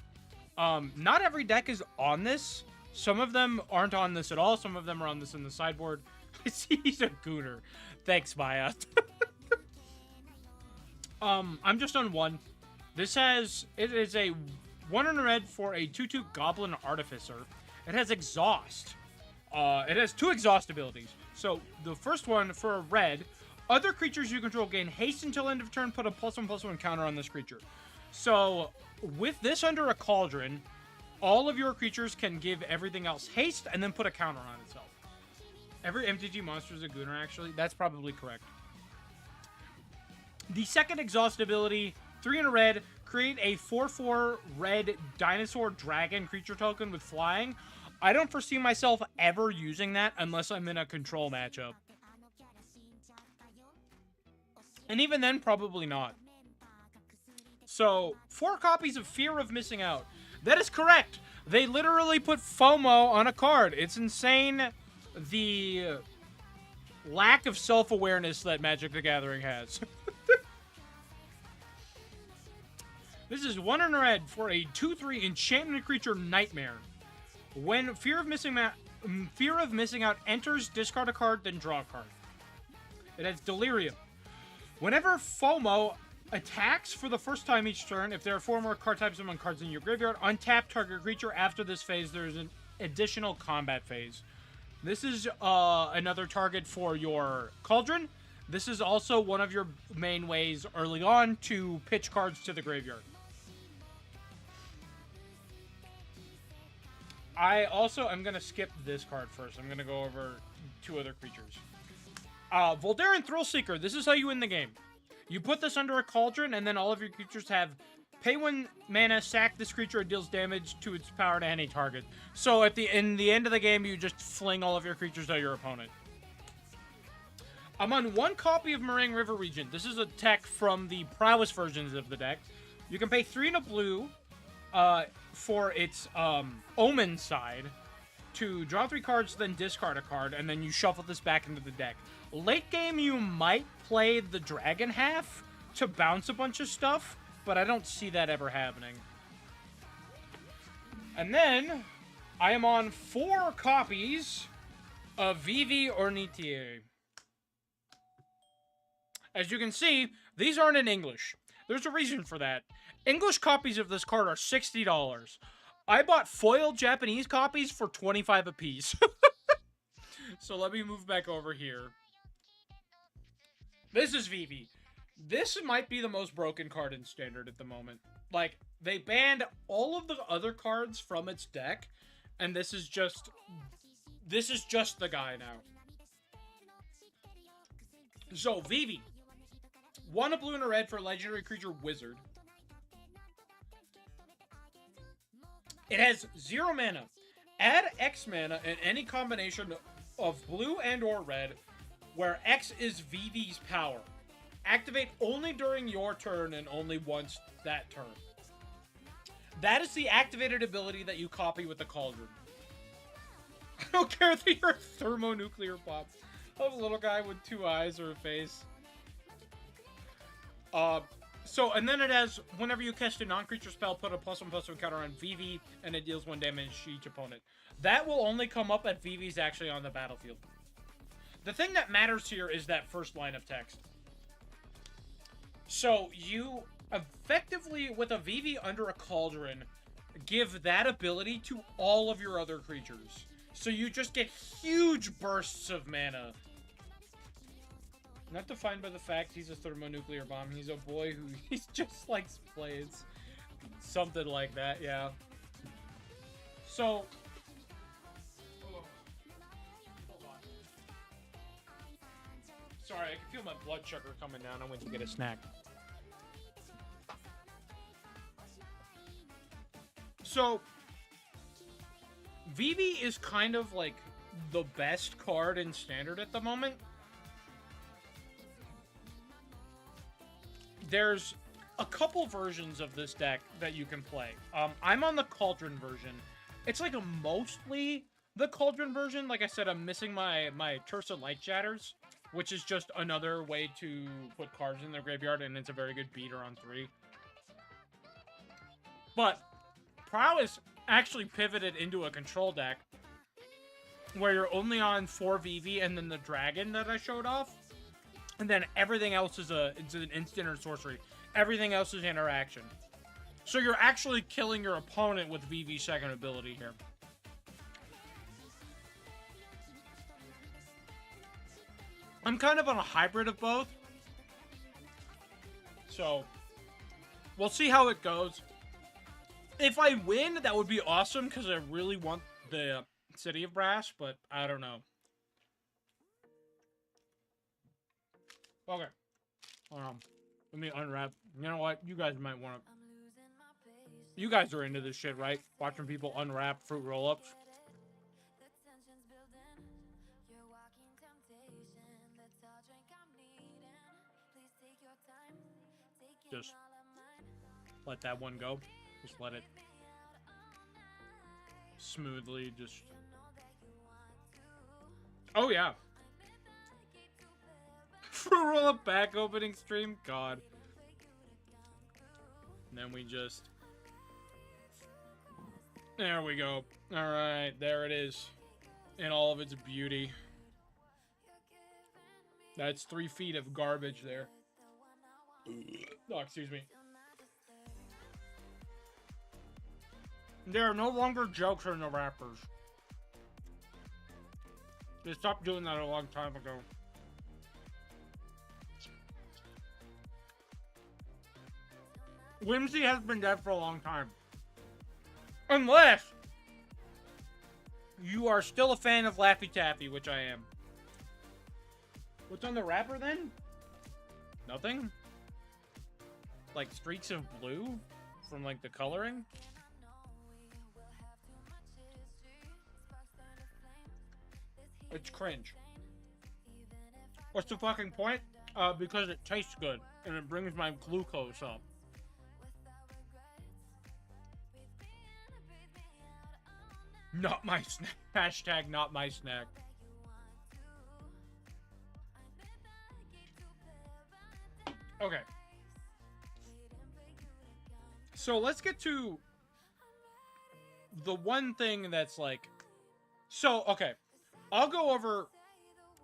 A: Not every deck is on this. Some of them aren't on this at all. Some of them are on this in the sideboard. I see he's a gooner. Thanks, Maya. I'm just on 1. It is a 1 in red for a 2/2 Goblin Artificer. It has Exhaust. It has 2 Exhaust abilities. So, the first one, for a red, other creatures you control gain haste until end of turn, put a +1/+1 counter on this creature. So, with this under a Cauldron, all of your creatures can give everything else haste and then put a counter on itself. Every MTG monster is a gooner, actually. That's probably correct. The second Exhaust ability, 3 in a red, create a 4/4 red dinosaur dragon creature token with flying. I don't foresee myself ever using that unless I'm in a control matchup. And even then, probably not. So, 4 copies of Fear of Missing Out. That is correct. They literally put FOMO on a card. It's insane the lack of self-awareness that Magic the Gathering has. This is 1 in red for a 2/3 enchantment creature Nightmare. When Fear of Missing Out enters, discard a card, then draw a card. It has Delirium. Whenever FOMO attacks for the first time each turn, if there are 4 more card types among cards in your graveyard, untap target creature. After this phase, there's an additional combat phase. This is another target for your Cauldron. This is also one of your main ways early on to pitch cards to the graveyard. I'm going to skip this card first. I'm going to go over 2 other creatures. Voldaren Thrillseeker. This is how you win the game. You put this under a Cauldron, and then all of your creatures have pay 1 mana, sack this creature, it deals damage to its power to any target. So in the end of the game, you just fling all of your creatures at your opponent. I'm on 1 copy of Meringue River Regent. This is a tech from the Prowess versions of the deck. You can pay 3 and a blue for its Omen side to draw 3 cards, then discard a card, and then you shuffle this back into the deck. Late game, you might play the Dragon half to bounce a bunch of stuff, but I don't see that ever happening. And then, I am on 4 copies Vivi Ornitier. As you can see, these aren't in English. There's a reason for that. English copies of this card are $60. I bought foil Japanese copies for $25 a piece. So let me move back over here. This is Vivi. This might be the most broken card in Standard at the moment. Like, they banned all of the other cards from its deck, and this is just the guy now. So, Vivi. 1 a blue and a red for legendary creature Wizard. It has 0 mana. Add X mana in any combination of blue and or red, where X is Vivi's power. Activate only during your turn and only once that turn. That is the activated ability that you copy with the Cauldron. I don't care that you're a thermonuclear pop. A little guy with 2 eyes or a face. And then it has, whenever you cast a non-creature spell, put a +1/+1 counter on Vivi, and it deals 1 damage to each opponent. That will only come up if Vivi's actually on the battlefield. The thing that matters here is that first line of text. So, you effectively, with a Vivi under a Cauldron, give that ability to all of your other creatures. So you just get huge bursts of mana. Not defined by the fact he's a thermonuclear bomb. He's a boy who he just likes blades. Something like that, yeah. So... Oh, hold on. Sorry, I can feel my blood sugar coming down. I went to get a snack. So... Vivi is kind of like the best card in Standard at the moment. There's a couple versions of this deck that you can play. I'm on the Cauldron version. It's like mostly the Cauldron version. Like I said, I'm missing my Tursa Light Shatters, which is just another way to put cards in their graveyard, and it's a very good beater on 3. But Prowess actually pivoted into a control deck where you're only on 4 Vivi and then the dragon that I showed off. And then everything else is it's an instant or sorcery. Everything else is interaction. So you're actually killing your opponent with Vivi's second ability here. I'm kind of on a hybrid of both. So, we'll see how it goes. If I win, that would be awesome, because I really want the City of Brass, but I don't know. Okay. Let me unwrap. You know what? You guys might want to... You guys are into this shit, right? Watching people unwrap fruit roll-ups. Just let that one go. Just let it smoothly just... Oh, yeah. Fruit roll-up back opening stream? God. And then we just... There we go. Alright, there it is. In all of its beauty. That's 3 feet of garbage there. Oh, excuse me. There are no longer jokes in the wrappers. They stopped doing that a long time ago. Whimsy has been dead for a long time. Unless you are still a fan of Laffy Taffy, which I am. What's on the wrapper then? Nothing? Like streaks of blue from like the coloring? It's cringe. What's the fucking point? Because it tastes good and it brings my glucose up. Not my snack. Hashtag not my snack. Okay. So let's get to the one thing that's like... So, okay. I'll go over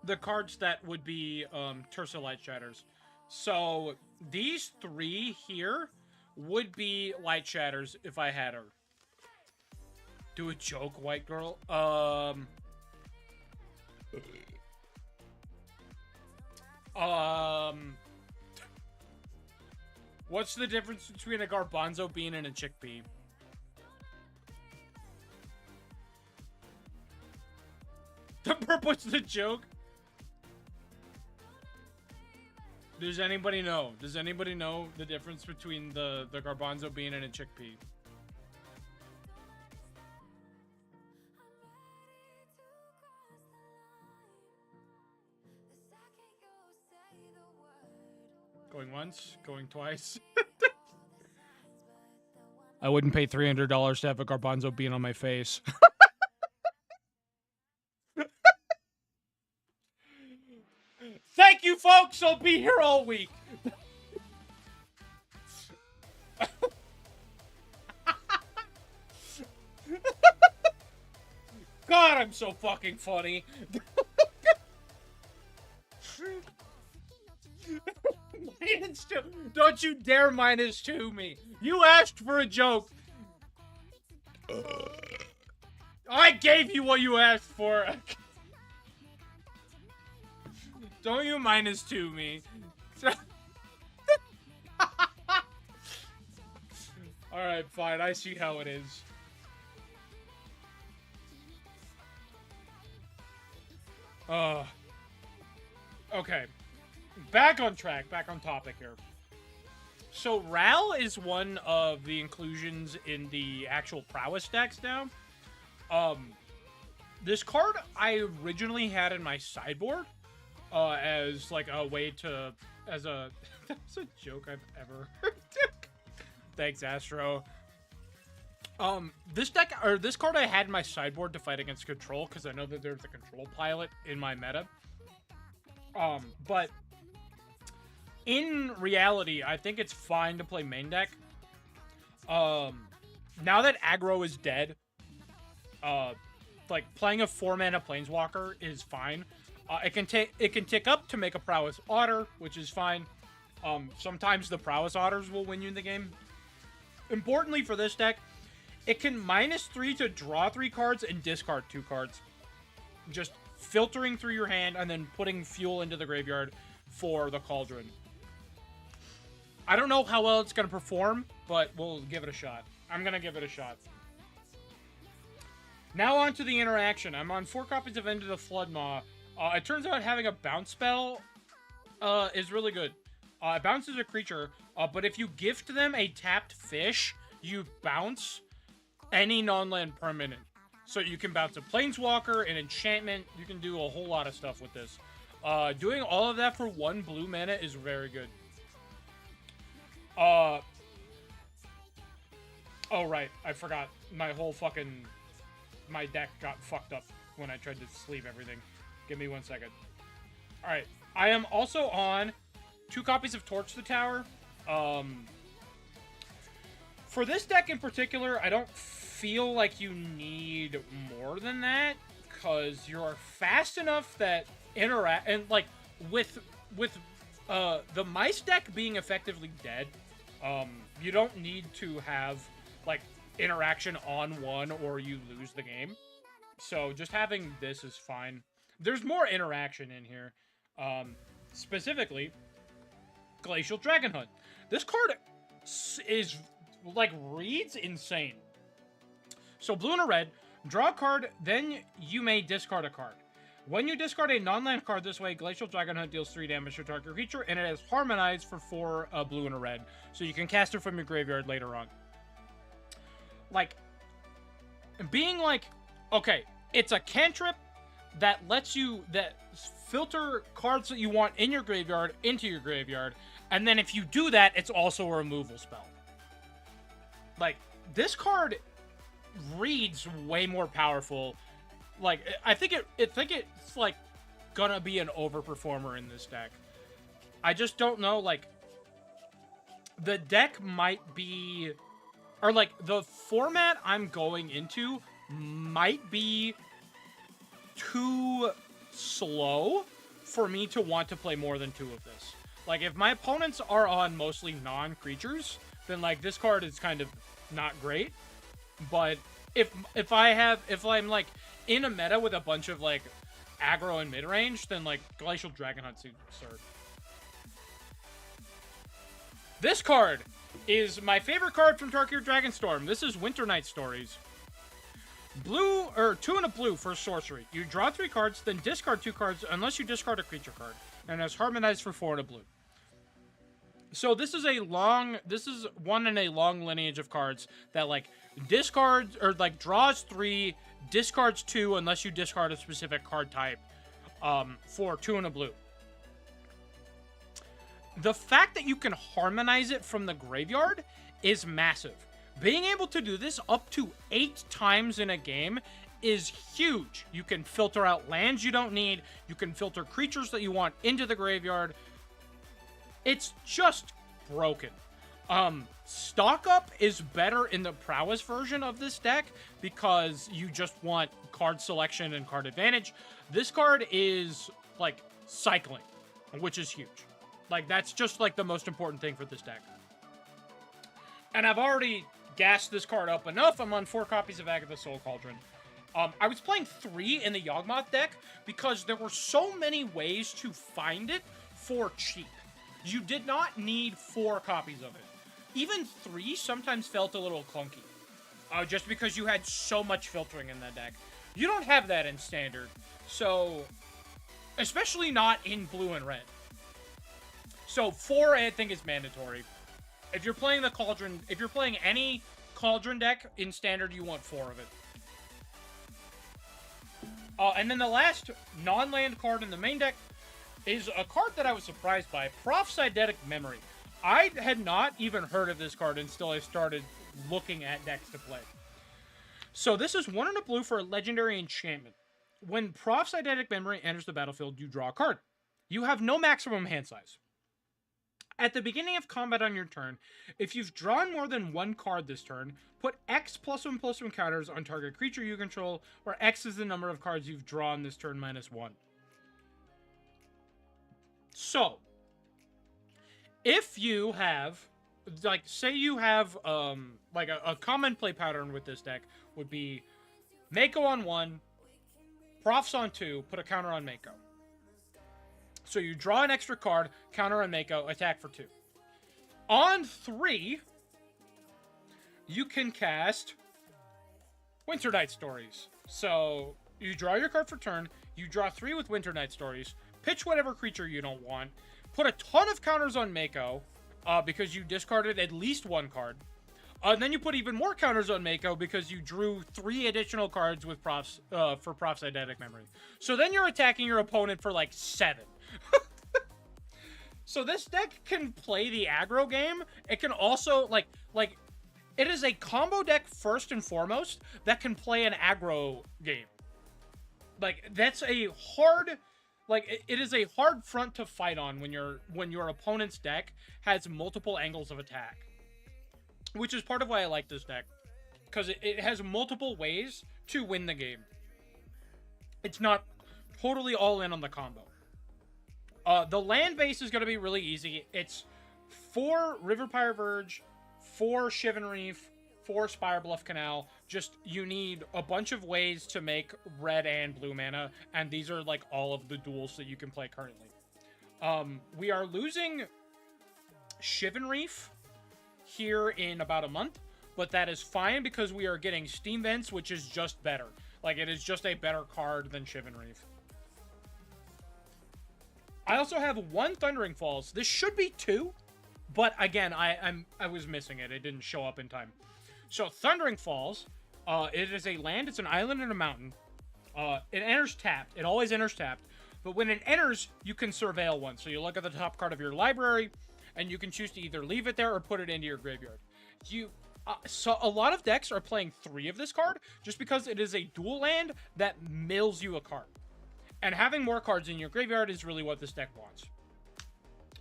A: the cards that would be Tersa Light Shatters. So these three here would be Light Shatters if I had her. Do a joke, white girl. What's the difference between a garbanzo bean and a chickpea? What's the joke? Does anybody know? Does anybody know the difference between the garbanzo bean and a chickpea? Going once, going twice. I wouldn't pay $300 to have a garbanzo bean on my face. Thank you, folks. I'll be here all week. God, I'm so fucking funny. -2. Don't you dare -2 me. You asked for a joke. I gave you what you asked for. Don't you -2 me. Alright, fine. I see how it is. Okay. Back on track, back on topic here. So Ral is one of the inclusions in the actual prowess decks now. This card I originally had in my sideboard as like a way to, as a, that's a joke I've ever heard. Thanks, Astro. This deck, or this card I had in my sideboard to fight against control, because I know that there's a control pilot in my meta. But in reality, I think it's fine to play main deck. Now that aggro is dead, like playing a 4-mana Planeswalker is fine. It can tick up to make a Prowess Otter, which is fine. Sometimes the Prowess Otters will win you in the game. Importantly for this deck, it can -3 to draw 3 cards and discard 2 cards. Just filtering through your hand and then putting fuel into the graveyard for the Cauldron. I don't know how well it's going to perform, but we'll give it a shot. I'm going to give it a shot. Now on to the interaction. I'm on 4 copies of End of the Floodmaw. It turns out having a bounce spell is really good. It bounces a creature, but if you gift them a tapped fish, you bounce any non-land permanent. So you can bounce a Planeswalker, an enchantment. You can do a whole lot of stuff with this. Doing all of that for 1 blue mana is very good. Oh, right. I forgot. My deck got fucked up when I tried to sleeve everything. Give me 1 second. Alright. I am also on 2 copies of Torch the Tower. For this deck in particular, I don't feel like you need more than that, because you're fast enough that and like with the mice deck being effectively dead, you don't need to have like interaction on 1 or you lose the game. So just having this is fine. There's more interaction in here. Specifically, Glacial Dragon Hunt. This card is like reads insane. So blue and a red, draw a card, then you may discard a card. When you discard a non-land card this way, Glacial Dragon Hunt deals 3 damage to target creature, and it has Harmonized for 4 blue and a red. So you can cast it from your graveyard later on. Like, being like, okay, it's a cantrip that lets you, that filter cards that you want in your graveyard into your graveyard, and then if you do that, it's also a removal spell. Like, this card reads way more powerful. Like, I think it's like gonna be an overperformer in this deck. I just don't know, like, the deck might be, or like the format I'm going into might be too slow for me to want to play more than 2 of this. Like, if my opponents are on mostly non-creatures, then, like, this card is kind of not great. But if I'm, like, in a meta with a bunch of, like, aggro and mid-range, then, like, Glacial Dragonhunt seems absurd. This card is my favorite card from Tarkir Dragonstorm. This is Winter Night Stories. Blue, or 2 and a blue for sorcery. You draw 3 cards, then discard 2 cards unless you discard a creature card. And it's harmonized for 4 and a blue. So this is one in a long lineage of cards that, like, discards, or, like, draws 3, discards 2 unless you discard a specific card type, for 2 and a blue. The fact that you can harmonize it from the graveyard is massive. Being able to do this up to 8 times in a game is huge. You can filter out lands you don't need. You can filter creatures that you want into the graveyard. It's just broken. Stock Up is better in the Prowess version of this deck because you just want card selection and card advantage. This card is, like, cycling, which is huge. Like, that's just, like, the most important thing for this deck. And I've already gassed this card up enough. I'm on 4 copies of Agatha's Soul Cauldron. I was playing 3 in the Yawgmoth deck because there were so many ways to find it for cheap. You did not need 4 copies of it. Even 3 sometimes felt a little clunky. Just because you had so much filtering in that deck. You don't have that in Standard. So, especially not in blue and red. So 4, I think, is mandatory. If you're playing the Cauldron, if you're playing any Cauldron deck in Standard, you want 4 of it. And then the last non-land card in the main deck is a card that I was surprised by, Prophytic Memory. I had not even heard of this card until I started looking at decks to play. So this is 1 and a blue for a legendary enchantment. When Prophytic Memory enters the battlefield, you draw a card. You have no maximum hand size. At the beginning of combat on your turn, if you've drawn more than 1 card this turn, put X +1/+1 counters on target creature you control, where X is the number of cards you've drawn this turn -1. So, if you have, like, say you have, like, a common play pattern with this deck would be Mako on 1, Profs on 2, put a counter on Mako. So you draw an extra card, counter on Mako, attack for 2. On 3, you can cast Winter Night Stories. So you draw your card for turn, you draw 3 with Winter Night Stories, pitch whatever creature you don't want, put a ton of counters on Mako, because you discarded at least 1 card. And then you put even more counters on Mako because you drew 3 additional cards with for Prophytic Memory. So then you're attacking your opponent for, like, 7. So this deck can play the aggro game. It can also, like, it is a combo deck first and foremost that can play an aggro game. Like, that's a hard, like, it is a hard front to fight on when your opponent's deck has multiple angles of attack. Which is part of why I like this deck. Because it has multiple ways to win the game. It's not totally all in on the combo. The land base is going to be really easy. It's 4 Riverpire Verge, 4 Shivan Reef, 4 Spirebluff Canal. Just, you need a bunch of ways to make red and blue mana, and these are, like, all of the duels that you can play currently. We are losing Shivan Reef here in about a month, but that is fine because we are getting Steam Vents, which is just better. Like, it is just a better card than Shivan Reef. I also have 1 Thundering Falls. This should be 2, but again, I was missing it. It didn't show up in time. So Thundering Falls, it is a land. It's an island and a mountain. It enters tapped. It always enters tapped. But when it enters, you can surveil 1. So you look at the top card of your library, and you can choose to either leave it there or put it into your graveyard. So a lot of decks are playing 3 of this card just because it is a dual land that mills you a card. And having more cards in your graveyard is really what this deck wants.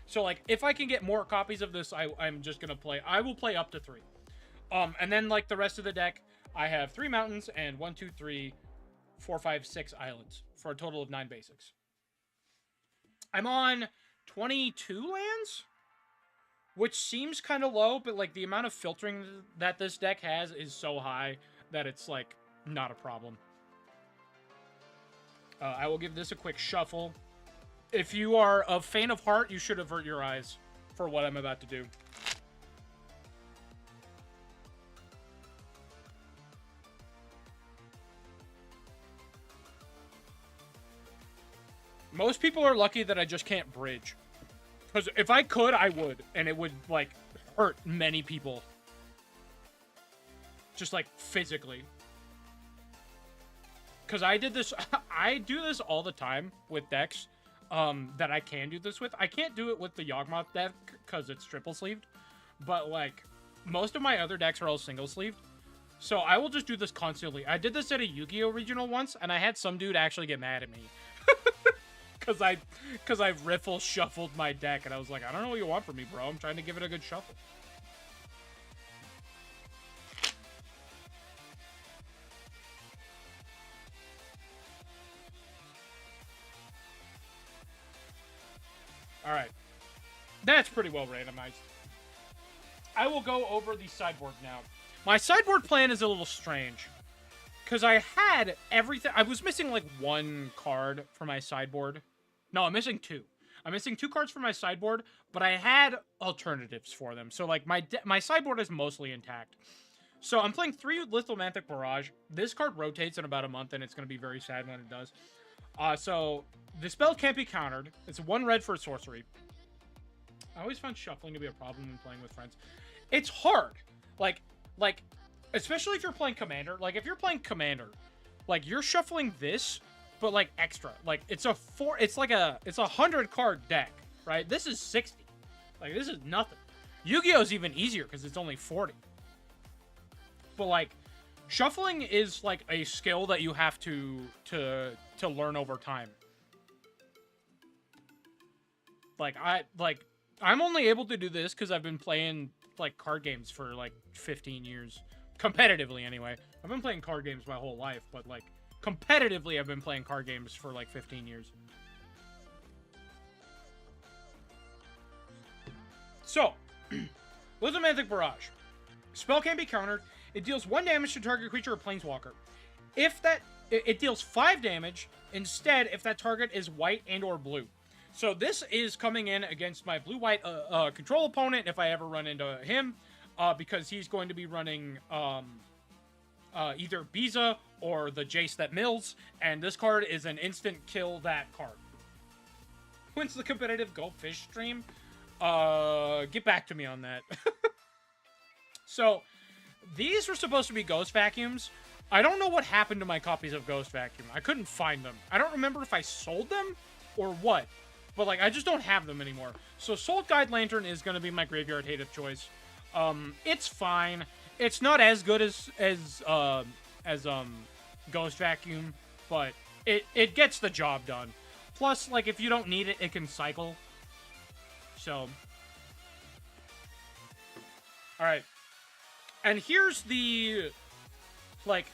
A: So, like, if I can get more copies of this, I'm just going to play. I will play up to 3. And then, like, the rest of the deck, I have 3 mountains and 1, 2, 3, 4, 5, 6 islands for a total of 9 basics. I'm on 22 lands, which seems kind of low, but like the amount of filtering that this deck has is so high that it's like not a problem. I will give this a quick shuffle. If you are a fan of Heart, you should avert your eyes for what I'm about to do. Most people are lucky that I just can't bridge. Because if I could, I would. And it would, like, hurt many people. Just, like, physically. Because I did this... I do this all the time with decks that I can do this with. I can't do it with the Yawgmoth deck because it's triple-sleeved. But, like, most of my other decks are all single-sleeved. So I will just do this constantly. I did this at a Yu-Gi-Oh! Regional once, and I had some dude actually get mad at me. Because I riffle shuffled my deck, and I was like, I don't know what you want from me, bro. I'm trying to give it a good shuffle. Alright. That's pretty well randomized. I will go over the sideboard now. My sideboard plan is a little strange. Because I had everything... I was missing, like, 1 card for my sideboard. No, I'm missing 2. I'm missing 2 cards for my sideboard, but I had alternatives for them. So, like, my sideboard is mostly intact. So, I'm playing 3 Lithomantic Barrage. This card rotates in about a month, and it's going to be very sad when it does. So, the spell can't be countered. It's 1 red for sorcery. I always find shuffling to be a problem when playing with friends. It's hard. Like, especially if you're playing Commander. Like, if you're playing Commander, like, you're shuffling this... but like extra, like it's a 100 card deck, right? This is 60. Like, this is nothing. Yu-Gi-Oh's even easier because it's only 40. But like, shuffling is like a skill that you have to learn over time. Like I'm only able to do this because I've been playing like card games for like 15 years, competitively anyway. I've been playing card games my whole life, but like. Competitively, I've been playing card games for like 15 years. So, Lithomantic Barrage. Spell can't be countered. It deals 1 damage to target creature or planeswalker. If that... It deals 5 damage instead if that target is white and or blue. So this is coming in against my blue-white control opponent if I ever run into him. Because he's going to be running... either Biza or the Jace that mills, and this card is an instant kill that card. When's the competitive Goldfish stream? Get back to me on that. So, these were supposed to be Ghost Vacuums. I don't know what happened to my copies of Ghost Vacuum. I couldn't find them. I don't remember if I sold them or what, but like I just don't have them anymore. So Soul Guide Lantern is going to be my graveyard hate of choice. It's fine. It's not as good as Ghost Vacuum, but it gets the job done. Plus, like, if you don't need it, it can cycle. So. Alright. And here's the... Like,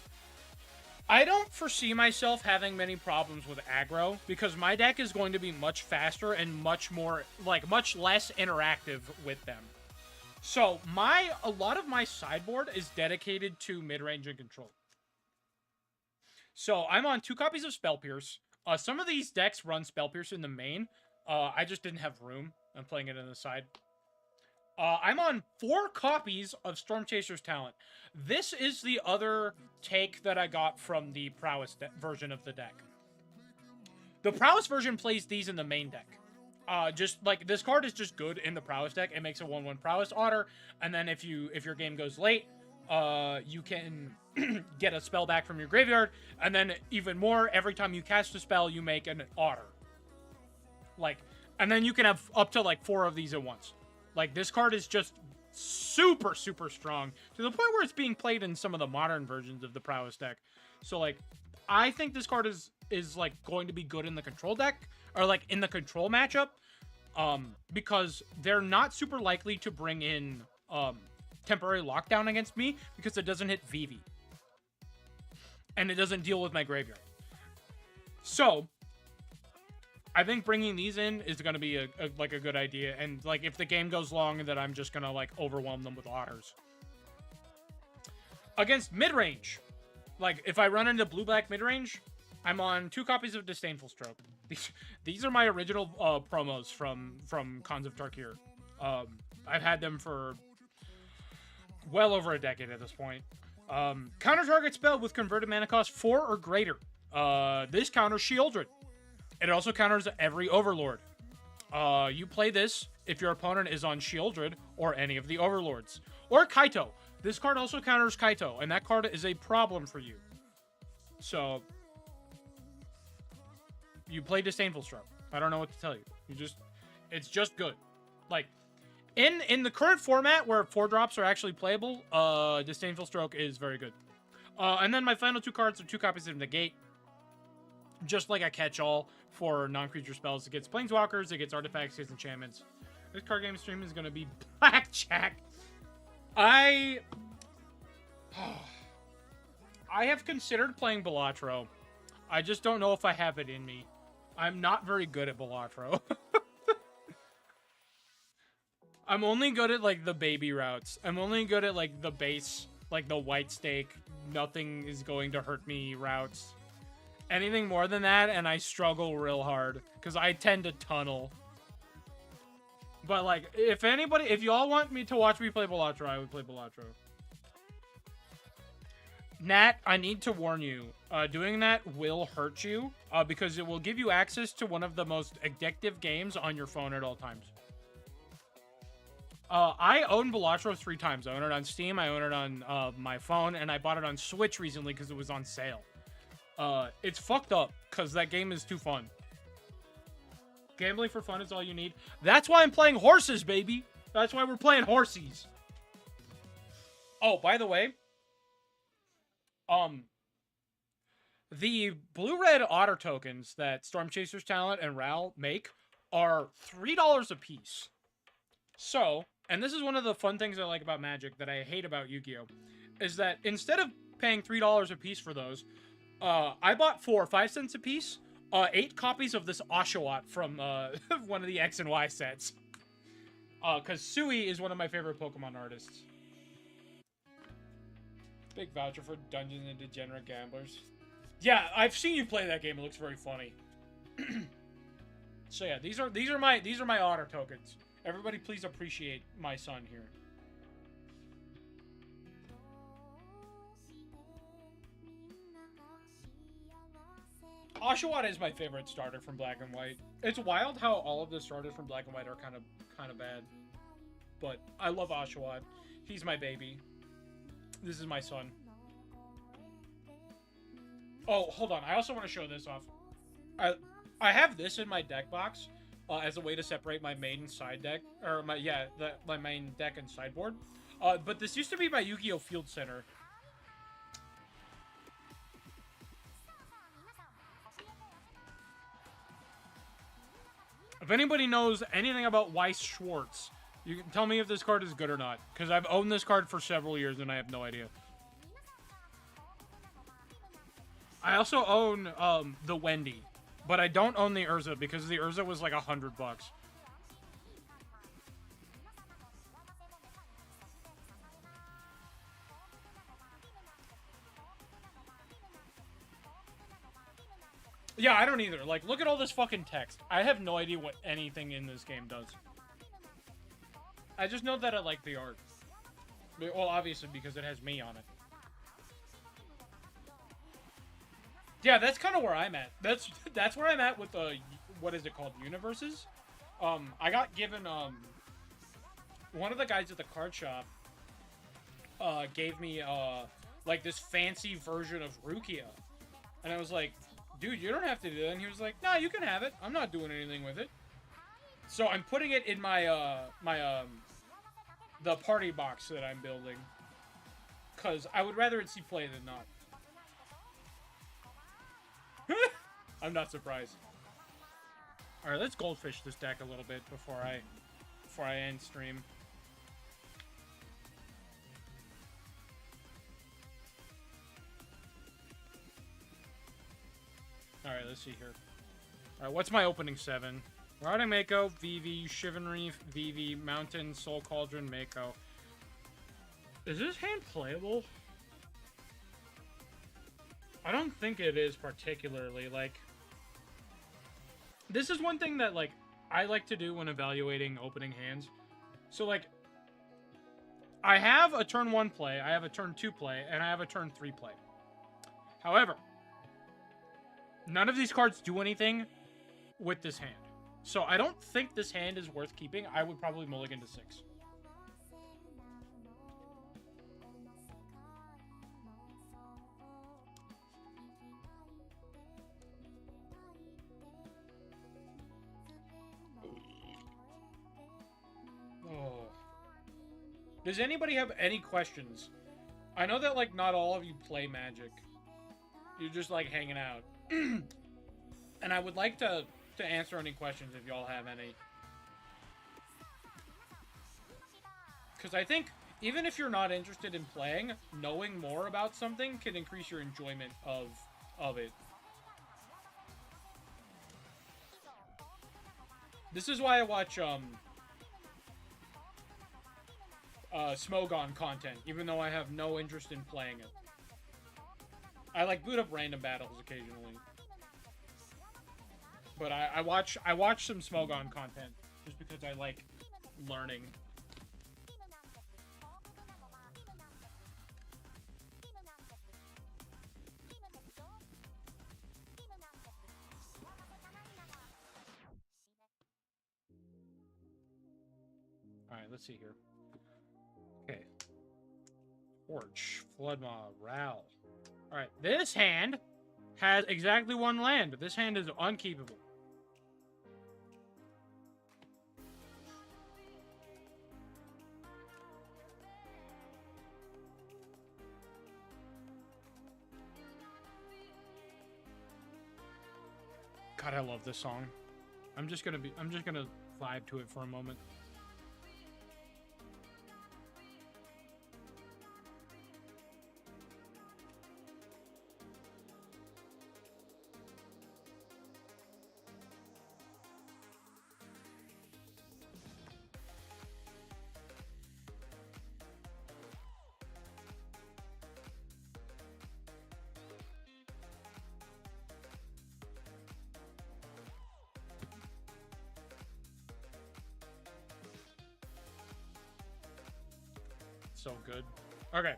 A: I don't foresee myself having many problems with aggro, because my deck is going to be much faster and much more, like, much less interactive with them. So, a lot of my sideboard is dedicated to mid-range and control. So, I'm on 2 copies of Spell Pierce. Some of these decks run Spell Pierce in the main. I just didn't have room. I'm playing it on the side. I'm on 4 copies of Storm Chaser's Talent. This is the other take that I got from the Prowess version of the deck. The Prowess version plays these in the main deck. Just, like, this card is just good in the Prowess deck. It makes a 1/1 Prowess Otter, and then if your game goes late, you can get a spell back from your graveyard, and then even more, every time you cast a spell, you make an Otter. Like, and then you can have up to, like, 4 of these at once. Like, this card is just super, super strong, to the point where it's being played in some of the modern versions of the Prowess deck. So, like, I think this card is like, going to be good in the control deck, or, like, in the control matchup, because they're not super likely to bring in, temporary lockdown against me, because it doesn't hit VV. And it doesn't deal with my graveyard. So, I think bringing these in is going to be a good idea. And, like, if the game goes long, then I'm just going to, like, overwhelm them with otters. Against mid-range. Like, if I run into blue-black mid-range, I'm on 2 copies of Disdainful Stroke. These are my original promos from Cons of Tarkir. I've had them for well over a decade at this point. Counter target spell with converted mana cost 4 or greater. This counters Shieldred. It also counters every Overlord. You play this if your opponent is on Shieldred or any of the Overlords. Or Kaito. This card also counters Kaito, and that card is a problem for you. So, you play Disdainful Stroke. I don't know what to tell you. It's just good. Like, in the current format where 4-drops are actually playable, Disdainful Stroke is very good. And then my final 2 cards are 2 copies of Negate. Just like a catch-all for non-creature spells. It gets Planeswalkers, it gets Artifacts, it gets Enchantments. This card game stream is going to be Blackjack. I have considered playing Balatro. I just don't know if I have it in me. I'm not very good at Balatro. I'm only good at, like, the baby routes. I'm only good at, like, the base, like, the white stake, nothing is going to hurt me routes. Anything more than that, and I struggle real hard, because I tend to tunnel. But, like, if y'all want me to watch me play Balatro, I would play Balatro. Nat, I need to warn you, doing that will hurt you, because it will give you access to one of the most addictive games on your phone at all times. I own Balatro 3 times. I own it on Steam, I own it on my phone, and I bought it on Switch recently because it was on sale. It's fucked up, because that game is too fun. Gambling for fun is all you need. That's why I'm playing horses, baby! That's why we're playing horsies. Oh, by the way, the blue-red otter tokens that Storm Chaser's Talent and Ral make are $3 a piece. So, and this is one of the fun things I like about Magic that I hate about Yu-Gi-Oh! Is that instead of paying $3 a piece for those, I bought 4 5 cents a piece, 8 copies of this Oshawott from one of the X and Y sets. Because Sui is one of my favorite Pokemon artists. Big voucher for Dungeons and Degenerate Gamblers. Yeah, I've seen you play that game. It looks very funny. So yeah, these are my otter tokens. Everybody, please appreciate my son here. Oshawott is my favorite starter from Black and White. It's wild how all of the starters from Black and White are kind of bad. But I love Oshawott. He's my baby. This is my son. Oh, hold on. I also want to show this off. I have this in my deck box as a way to separate my main side deck, or my main deck and sideboard. But this used to be my Yu-Gi-Oh! Field Center. If anybody knows anything about Weiss Schwartz, you can tell me if this card is good or not. Because I've owned this card for several years and I have no idea. I also own the Wendy. But I don't own the Urza because the Urza was like $100. Yeah, I don't either. Like, look at all this fucking text. I have no idea what anything in this game does. I just know that I like the art. Well, obviously, because it has me on it. Yeah, that's kind of where I'm at. That's where I'm at with the, what is it called, universes? I got given, one of the guys at the card shop, gave me, like, this fancy version of Rukia. And I was like, dude, you don't have to do that. And he was like, nah, you can have it. I'm not doing anything with it. So I'm putting it in my, the party box that I'm building. Because I would rather it see play than not. I'm not surprised. Alright, let's goldfish this deck a little bit before I end stream. Alright. Alright, let's see here. Alright, what's my opening 7? Riding Mako, VV, Shivan Reef, VV, Mountain, Soul Cauldron, Mako. Is this hand playable? I don't think it is particularly. Like, this is one thing that, like, I like to do when evaluating opening hands. So, like, I have a turn 1 play, I have a turn 2 play, and I have a turn 3 play. However, none of these cards do anything with this hand. So I don't think this hand is worth keeping. I would probably mulligan to 6. Oh. Does anybody have any questions? I know that, like, not all of you play Magic. You're just, like, hanging out. And I would like to answer any questions if y'all have any. Because I think, even if you're not interested in playing, knowing more about something can increase your enjoyment of it. This is why I watch, Smogon content, even though I have no interest in playing it. I, like, boot up random battles occasionally. But I watch some Smogon content just because I like learning. Alright, let's see here. Okay. Torch, Floodmaw, Ral. Alright, this hand has exactly 1 land. This hand is unkeepable. God, I love this song. I'm just gonna vibe to it for a moment. So good. Okay.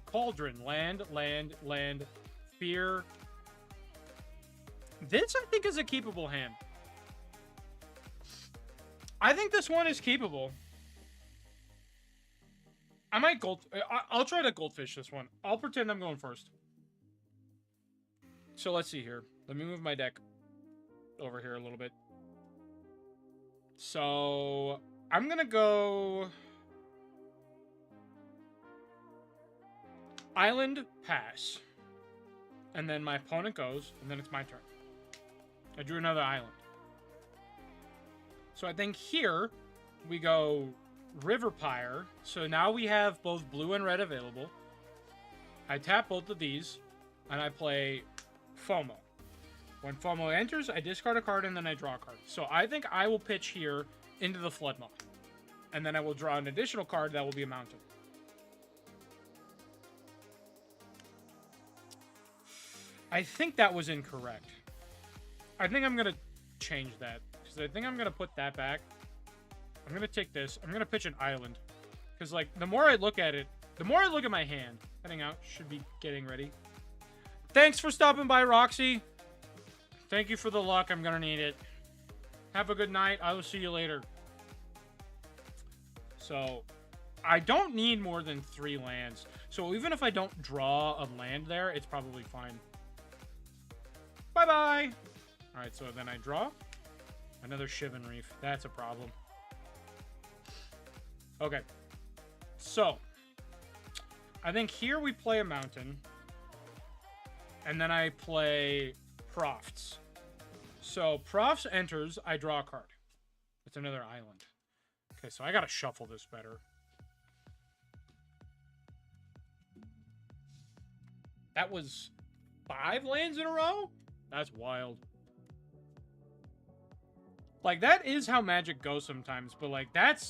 A: Cauldron. Land, land, land. Fear. This, I think, is a keepable hand. I think this one is keepable. I might I'll try to goldfish this one. I'll pretend I'm going first. So let's see here. Let me move my deck over here a little bit. So I'm gonna go Island, pass. And then my opponent goes, and then it's my turn. I drew another island. So I think here we go River Pyre. So now we have both blue and red available. I tap both of these, and I play FOMO. When FOMO enters, I discard a card, and then I draw a card. So I think I will pitch here into the Floodmaw. And then I will draw an additional card that will be a mountain. I think that was incorrect. I think I'm going to change that. Because I think I'm going to put that back. I'm going to take this. I'm going to pitch an island. Because, like, the more I look at it, the more I look at my hand. Heading out. Should be getting ready. Thanks for stopping by, Roxy. Thank you for the luck. I'm going to need it. Have a good night. I will see you later. So, I don't need more than 3 lands. So, even if I don't draw a land there, it's probably fine. Bye-bye! Alright, so then I draw. Another Shivan Reef. That's a problem. Okay. So. I think here we play a mountain. And then I play Profts. So, Profts enters, I draw a card. It's another island. Okay, so I gotta shuffle this better. That was 5 lands in a row? That's wild. Like, that is how Magic goes sometimes, but, like, that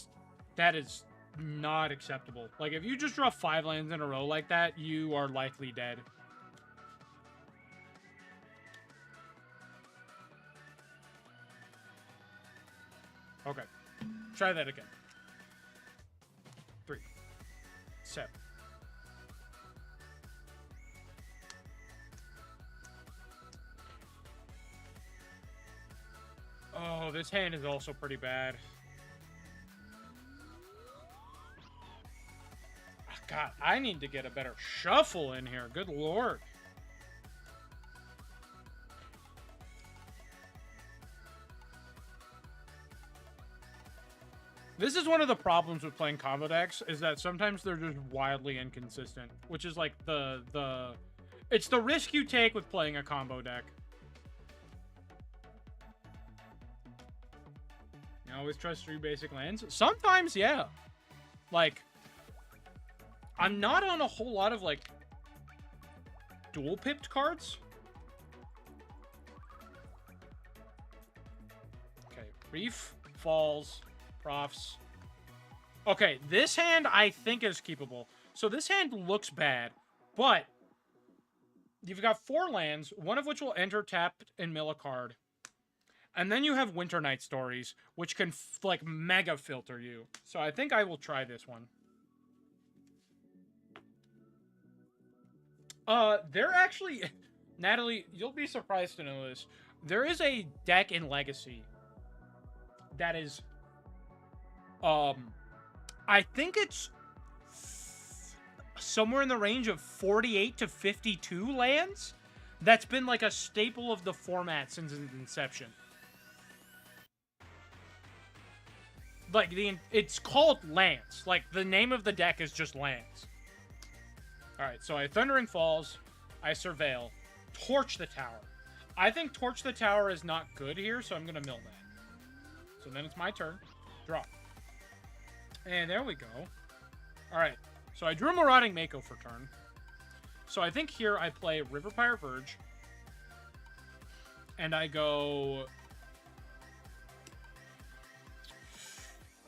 A: is not acceptable. Like, if you just draw 5 lands in a row like that, you are likely dead. Okay. Try that again. 3, 7. Oh, this hand is also pretty bad. Oh, God, I need to get a better shuffle in here. Good lord. This is one of the problems with playing combo decks, is that sometimes they're just wildly inconsistent, which is like it's the risk you take with playing a combo deck. You always trust 3 basic lands? Sometimes, yeah. Like, I'm not on a whole lot of, like, dual-pipped cards. Okay, Reef, Falls, Profs. Okay, this hand I think is keepable. So this hand looks bad, but you've got 4 lands, one of which will enter tapped and mill a card. And then you have Winter Night Stories, which can, like, mega filter you. So I think I will try this one. They're actually... Natalie, you'll be surprised to know this. There is a deck in Legacy that is... I think it's somewhere in the range of 48 to 52 lands. That's been, like, a staple of the format since its inception. Like, it's called Lands. Like, the name of the deck is just Lands. Alright, so I Thundering Falls, I Surveil, Torch the Tower. I think Torch the Tower is not good here, so I'm gonna mill that. So then it's my turn. Draw. And there we go. Alright, so I drew Marauding Mako for turn. So I think here I play River Pirate Verge. And I go...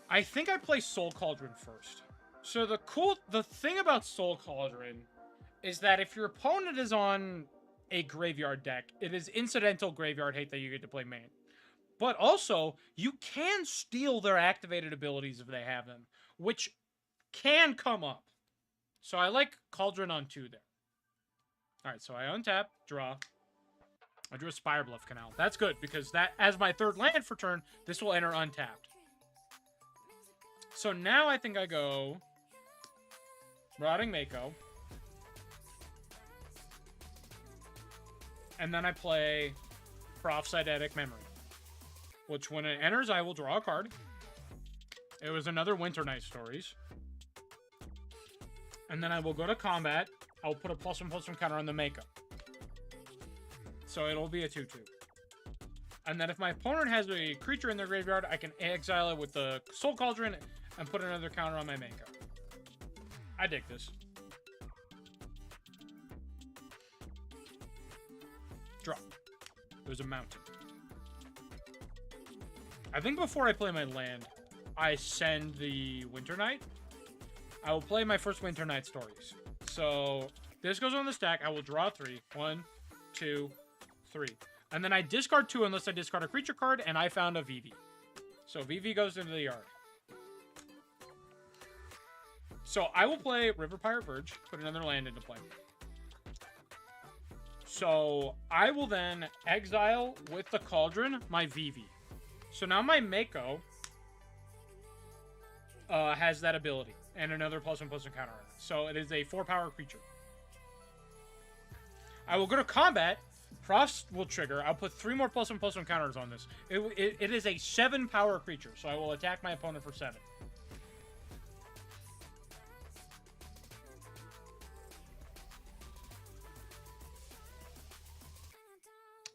A: I think I play Soul Cauldron first. So the thing about Soul Cauldron is that if your opponent is on a graveyard deck, it is incidental graveyard hate that you get to play main. But also, you can steal their activated abilities if they have them, which can come up. So I like Cauldron on 2 there. Alright, so I untap, draw. I drew a Spire Bluff Canal. That's good, because that, as my 3rd land for turn, this will enter untapped. So now I think I go Marauding Mako. And then I play Prophetic Memory. Which, when it enters, I will draw a card. It was another Winter Night Stories. And then I will go to combat. I'll put a +1/+1 counter on the Mako. So it'll be a 2/2. And then if my opponent has a creature in their graveyard, I can exile it with the Soul Cauldron and put another counter on my Mako. I dig this. Draw. There's a mountain. I think before I play my land, I send the Winter Night. I will play my first Winter Night Stories. So this goes on the stack. I will draw 3. 1, 2, 3. And then I discard 2 unless I discard a creature card, and I found a VV. So VV goes into the yard. So I will play River Pirate Verge, put another land into play. So I will then exile with the Cauldron my VV. So now my Mako has that ability and another +1/+1 counter on it. So it is a 4-power creature. I will go to combat. Frost will trigger. I'll put 3 more +1/+1 counters on this. It is a 7-power creature, so I will attack my opponent for 7.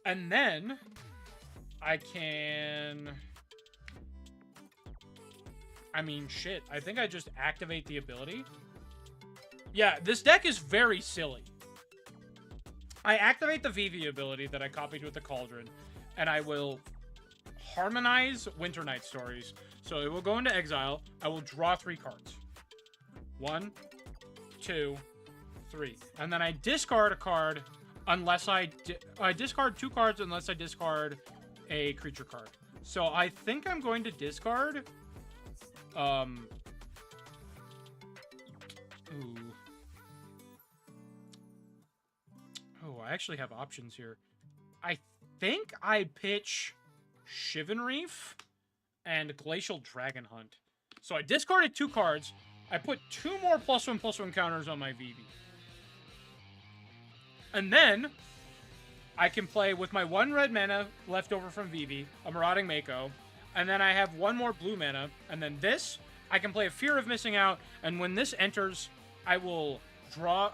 A: And then I can... I mean, shit. I think I just activate the ability. Yeah, this deck is very silly. I activate the VV ability that I copied with the Cauldron, and I will harmonize Winter Night Stories. So it will go into exile. I will draw 3 cards. 1, 2, 3. And then I discard a card unless I discard 2 cards unless I discard a creature card. So I think I'm going to discard... Ooh. Oh, I actually have options here. I think I pitch Shivan Reef and Glacial Dragon Hunt. So I discarded 2 cards. I put 2 more +1/+1 counters on my VV. And then I can play with my 1 red mana left over from VV, a Marauding Mako, and then I have 1 more blue mana, and then this, I can play a Fear of Missing Out, and when this enters, I will draw,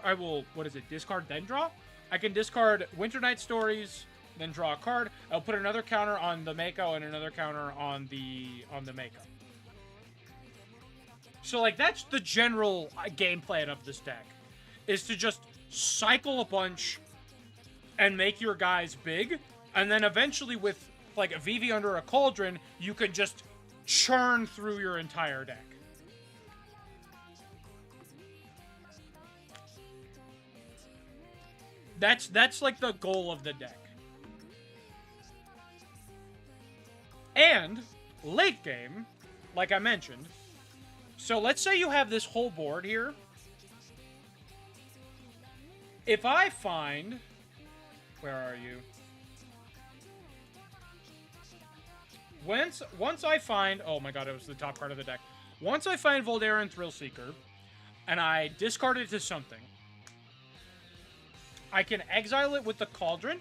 A: discard, then draw? I can discard Winter Night Stories, then draw a card. I'll put another counter on the Mako and another counter on the Mako. So, like, that's the general game plan of this deck, is to just cycle a bunch and make your guys big, and then eventually with, like, a VV under a Cauldron, you can just churn through your entire deck. That's like the goal of the deck. And late game, like I mentioned, so let's say you have this whole board here. If I find, where are you? Once I find, oh my god, it was the top card of the deck. Once I find Voldaren Thrillseeker, and I discard it to something, I can exile it with the Cauldron,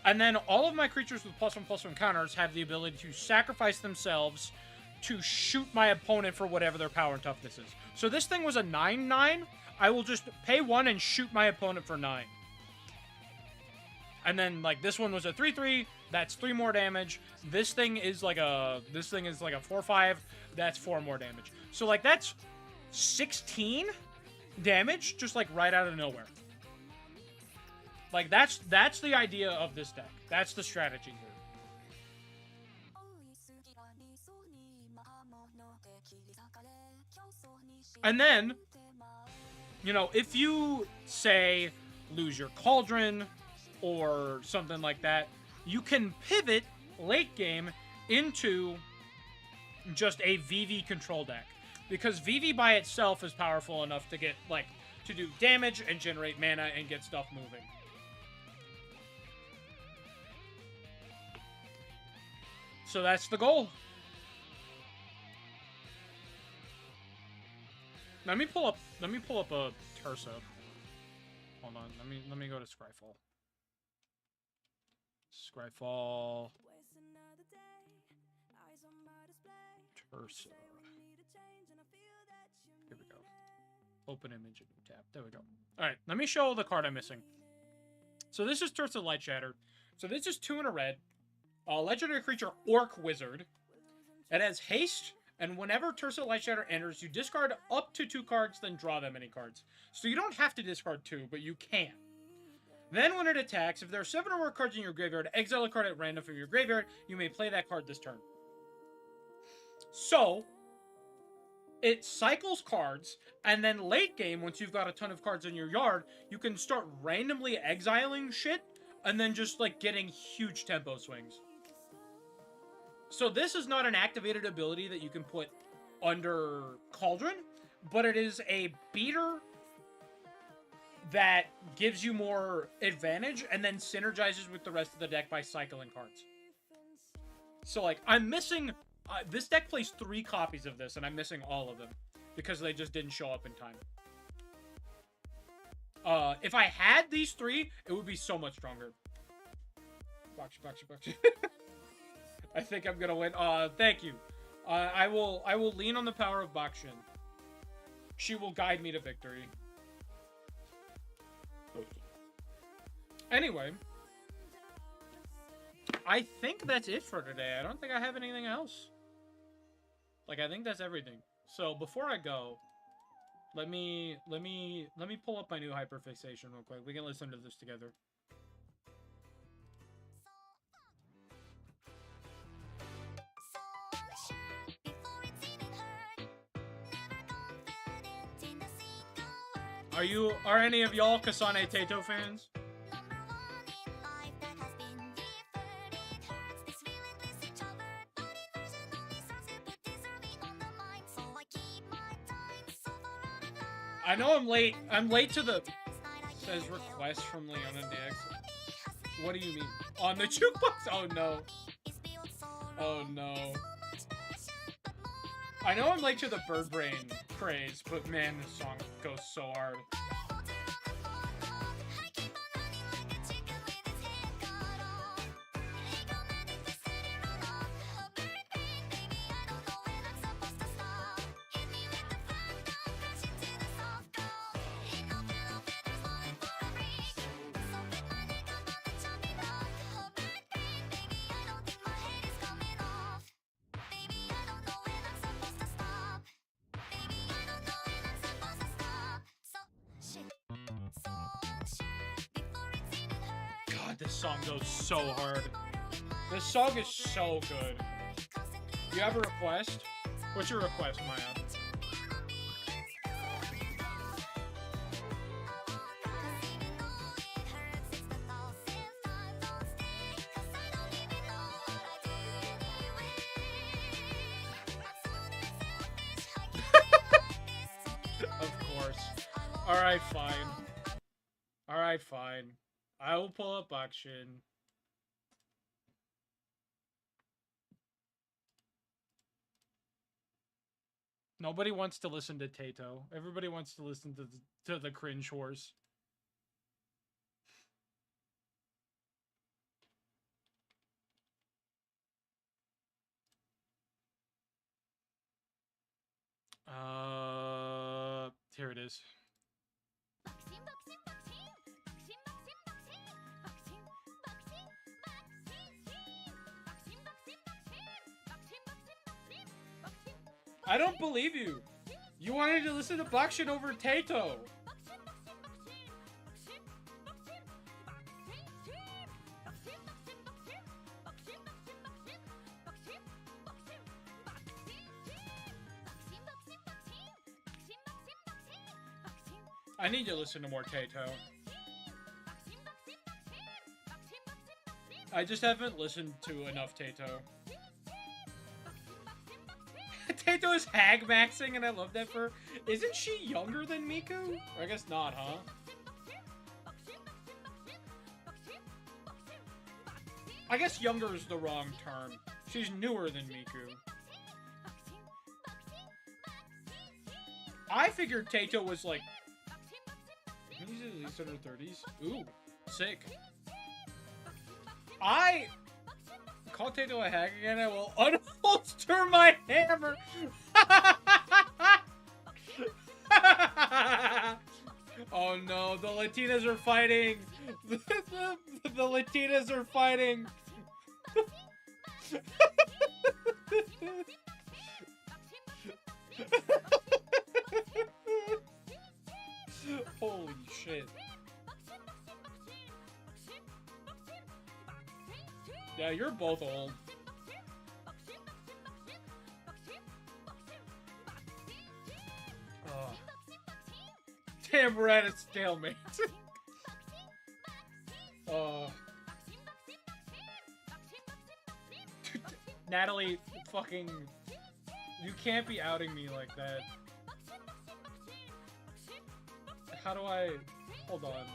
A: and then all of my creatures with +1/+1 counters have the ability to sacrifice themselves to shoot my opponent for whatever their power and toughness is. So this thing was a 9/9. I will just pay 1 and shoot my opponent for 9. And then, like, this one was a 3/3. That's 3 more damage. This thing is like a 4/5. That's 4 more damage. So, like, that's 16 damage just, like, right out of nowhere. Like, that's the idea of this deck. That's the strategy here. And then, you know, if you, say, lose your Cauldron or something like that, you can pivot late game into just a VV control deck. Because VV by itself is powerful enough to get, like, to do damage and generate mana and get stuff moving. So that's the goal. Let me pull up a Tursa. Hold on. Let me go to Scryfall. Scryfall. Tursa. Here we go. Open image and new tab. There we go. Alright, let me show the card I'm missing. So this is Tursa Light Shatter. So this is 2 in a red. Legendary creature Orc Wizard. It has haste, and whenever Tursa Light Shatter enters, you discard up to 2 cards, then draw that many cards. So you don't have to discard 2, but you can. Then when it attacks, if there are 7 or more cards in your graveyard, exile a card at random from your graveyard. You may play that card this turn. So, it cycles cards, and then late game, once you've got a ton of cards in your yard, you can start randomly exiling shit, and then just, like, getting huge tempo swings. So this is not an activated ability that you can put under Cauldron, but it is a beater that gives you more advantage and then synergizes with the rest of the deck by cycling cards. So, like, I'm missing... this deck plays 3 copies of this, and I'm missing all of them because they just didn't show up in time. If I had these 3, it would be so much stronger. Bakshi. I think I'm gonna win. Thank you. I will lean on the power of Bakshin. She will guide me to victory. Anyway, I think that's it for today. I don't think I have anything else. Like, I think that's everything. So before I go, let me pull up my new hyperfixation real quick. We can listen to this together. Are any of y'all Kasane Taito fans? I know I'm late. I'm late to the... Says request from Leona DX. What do you mean? On the jukebox? Oh no. Oh no. I know I'm late to the Bird Brain craze, but man, this song goes so hard. God, this song goes so hard. This song is so good. You have a request? What's your request, Maya? Of course. Alright, fine. Alright, fine. I will pull up Bakshin. Nobody wants to listen to Tato. Everybody wants to listen to the cringe horse. Here it is. I don't believe you. You wanted to listen to Bakshin over Tato. I need to listen to more Tato. I just haven't listened to enough Tato. Tato is hag maxing, and I love that for her. Isn't she younger than Miku? Or I guess not, huh? I guess younger is the wrong term. She's newer than Miku. I figured Tato was like... He's at least in her 30s. Ooh, sick. I... Call Tato a hag again, I will unholster my hammer! Oh no, the Latinas are fighting! The Latinas are fighting! Holy shit. Yeah, you're both old. Oh. Damn, we're at a stalemate. Natalie, fucking... You can't be outing me like that. How do I... Hold on.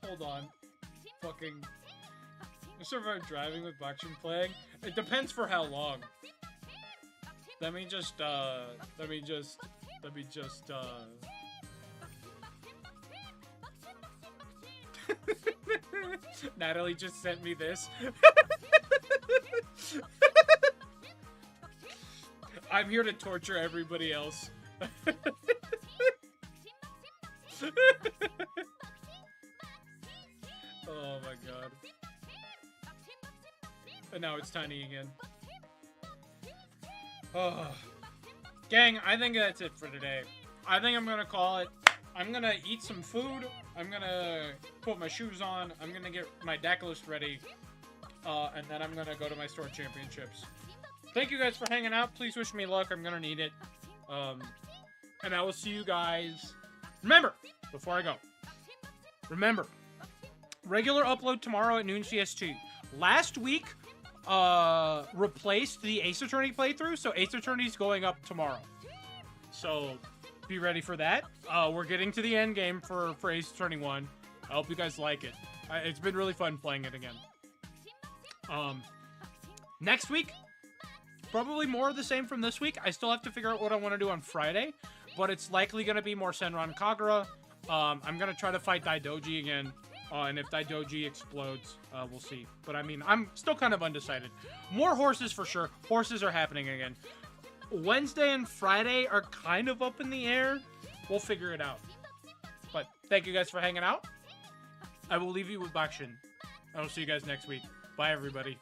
A: Hold on. Fucking... I survived driving with Bakshin playing. It depends for how long. Let me just, Natalie just sent me this. I'm here to torture everybody else. Oh my god. And now it's Tiny again. Oh. Gang, I think that's it for today. I think I'm gonna call it. I'm gonna eat some food. I'm gonna put my shoes on. I'm gonna get my deck list ready. And then I'm gonna go to my store championships. thank you guys for hanging out. Please wish me luck. I'm gonna need it. And I will see you guys. Remember, before I go, remember, regular upload tomorrow at noon CST. Last week, replaced the Ace Attorney playthrough, so Ace Attorney's going up tomorrow. So, be ready for that. We're getting to the end game for Ace Attorney 1. I hope you guys like it. It's been really fun playing it again. Next week, probably more of the same from this week. I still have to figure out what I want to do on Friday, but it's likely going to be more Senran Kagura. I'm going to try to fight Daidoji again, and if Daidoji explodes, we'll see. But I mean, I'm still kind of undecided. More horses for sure. Horses are happening again. Wednesday and Friday are kind of up in the air. We'll figure it out. But thank you guys for hanging out. I will leave you with Bakshin. I will see you guys next week. Bye, everybody.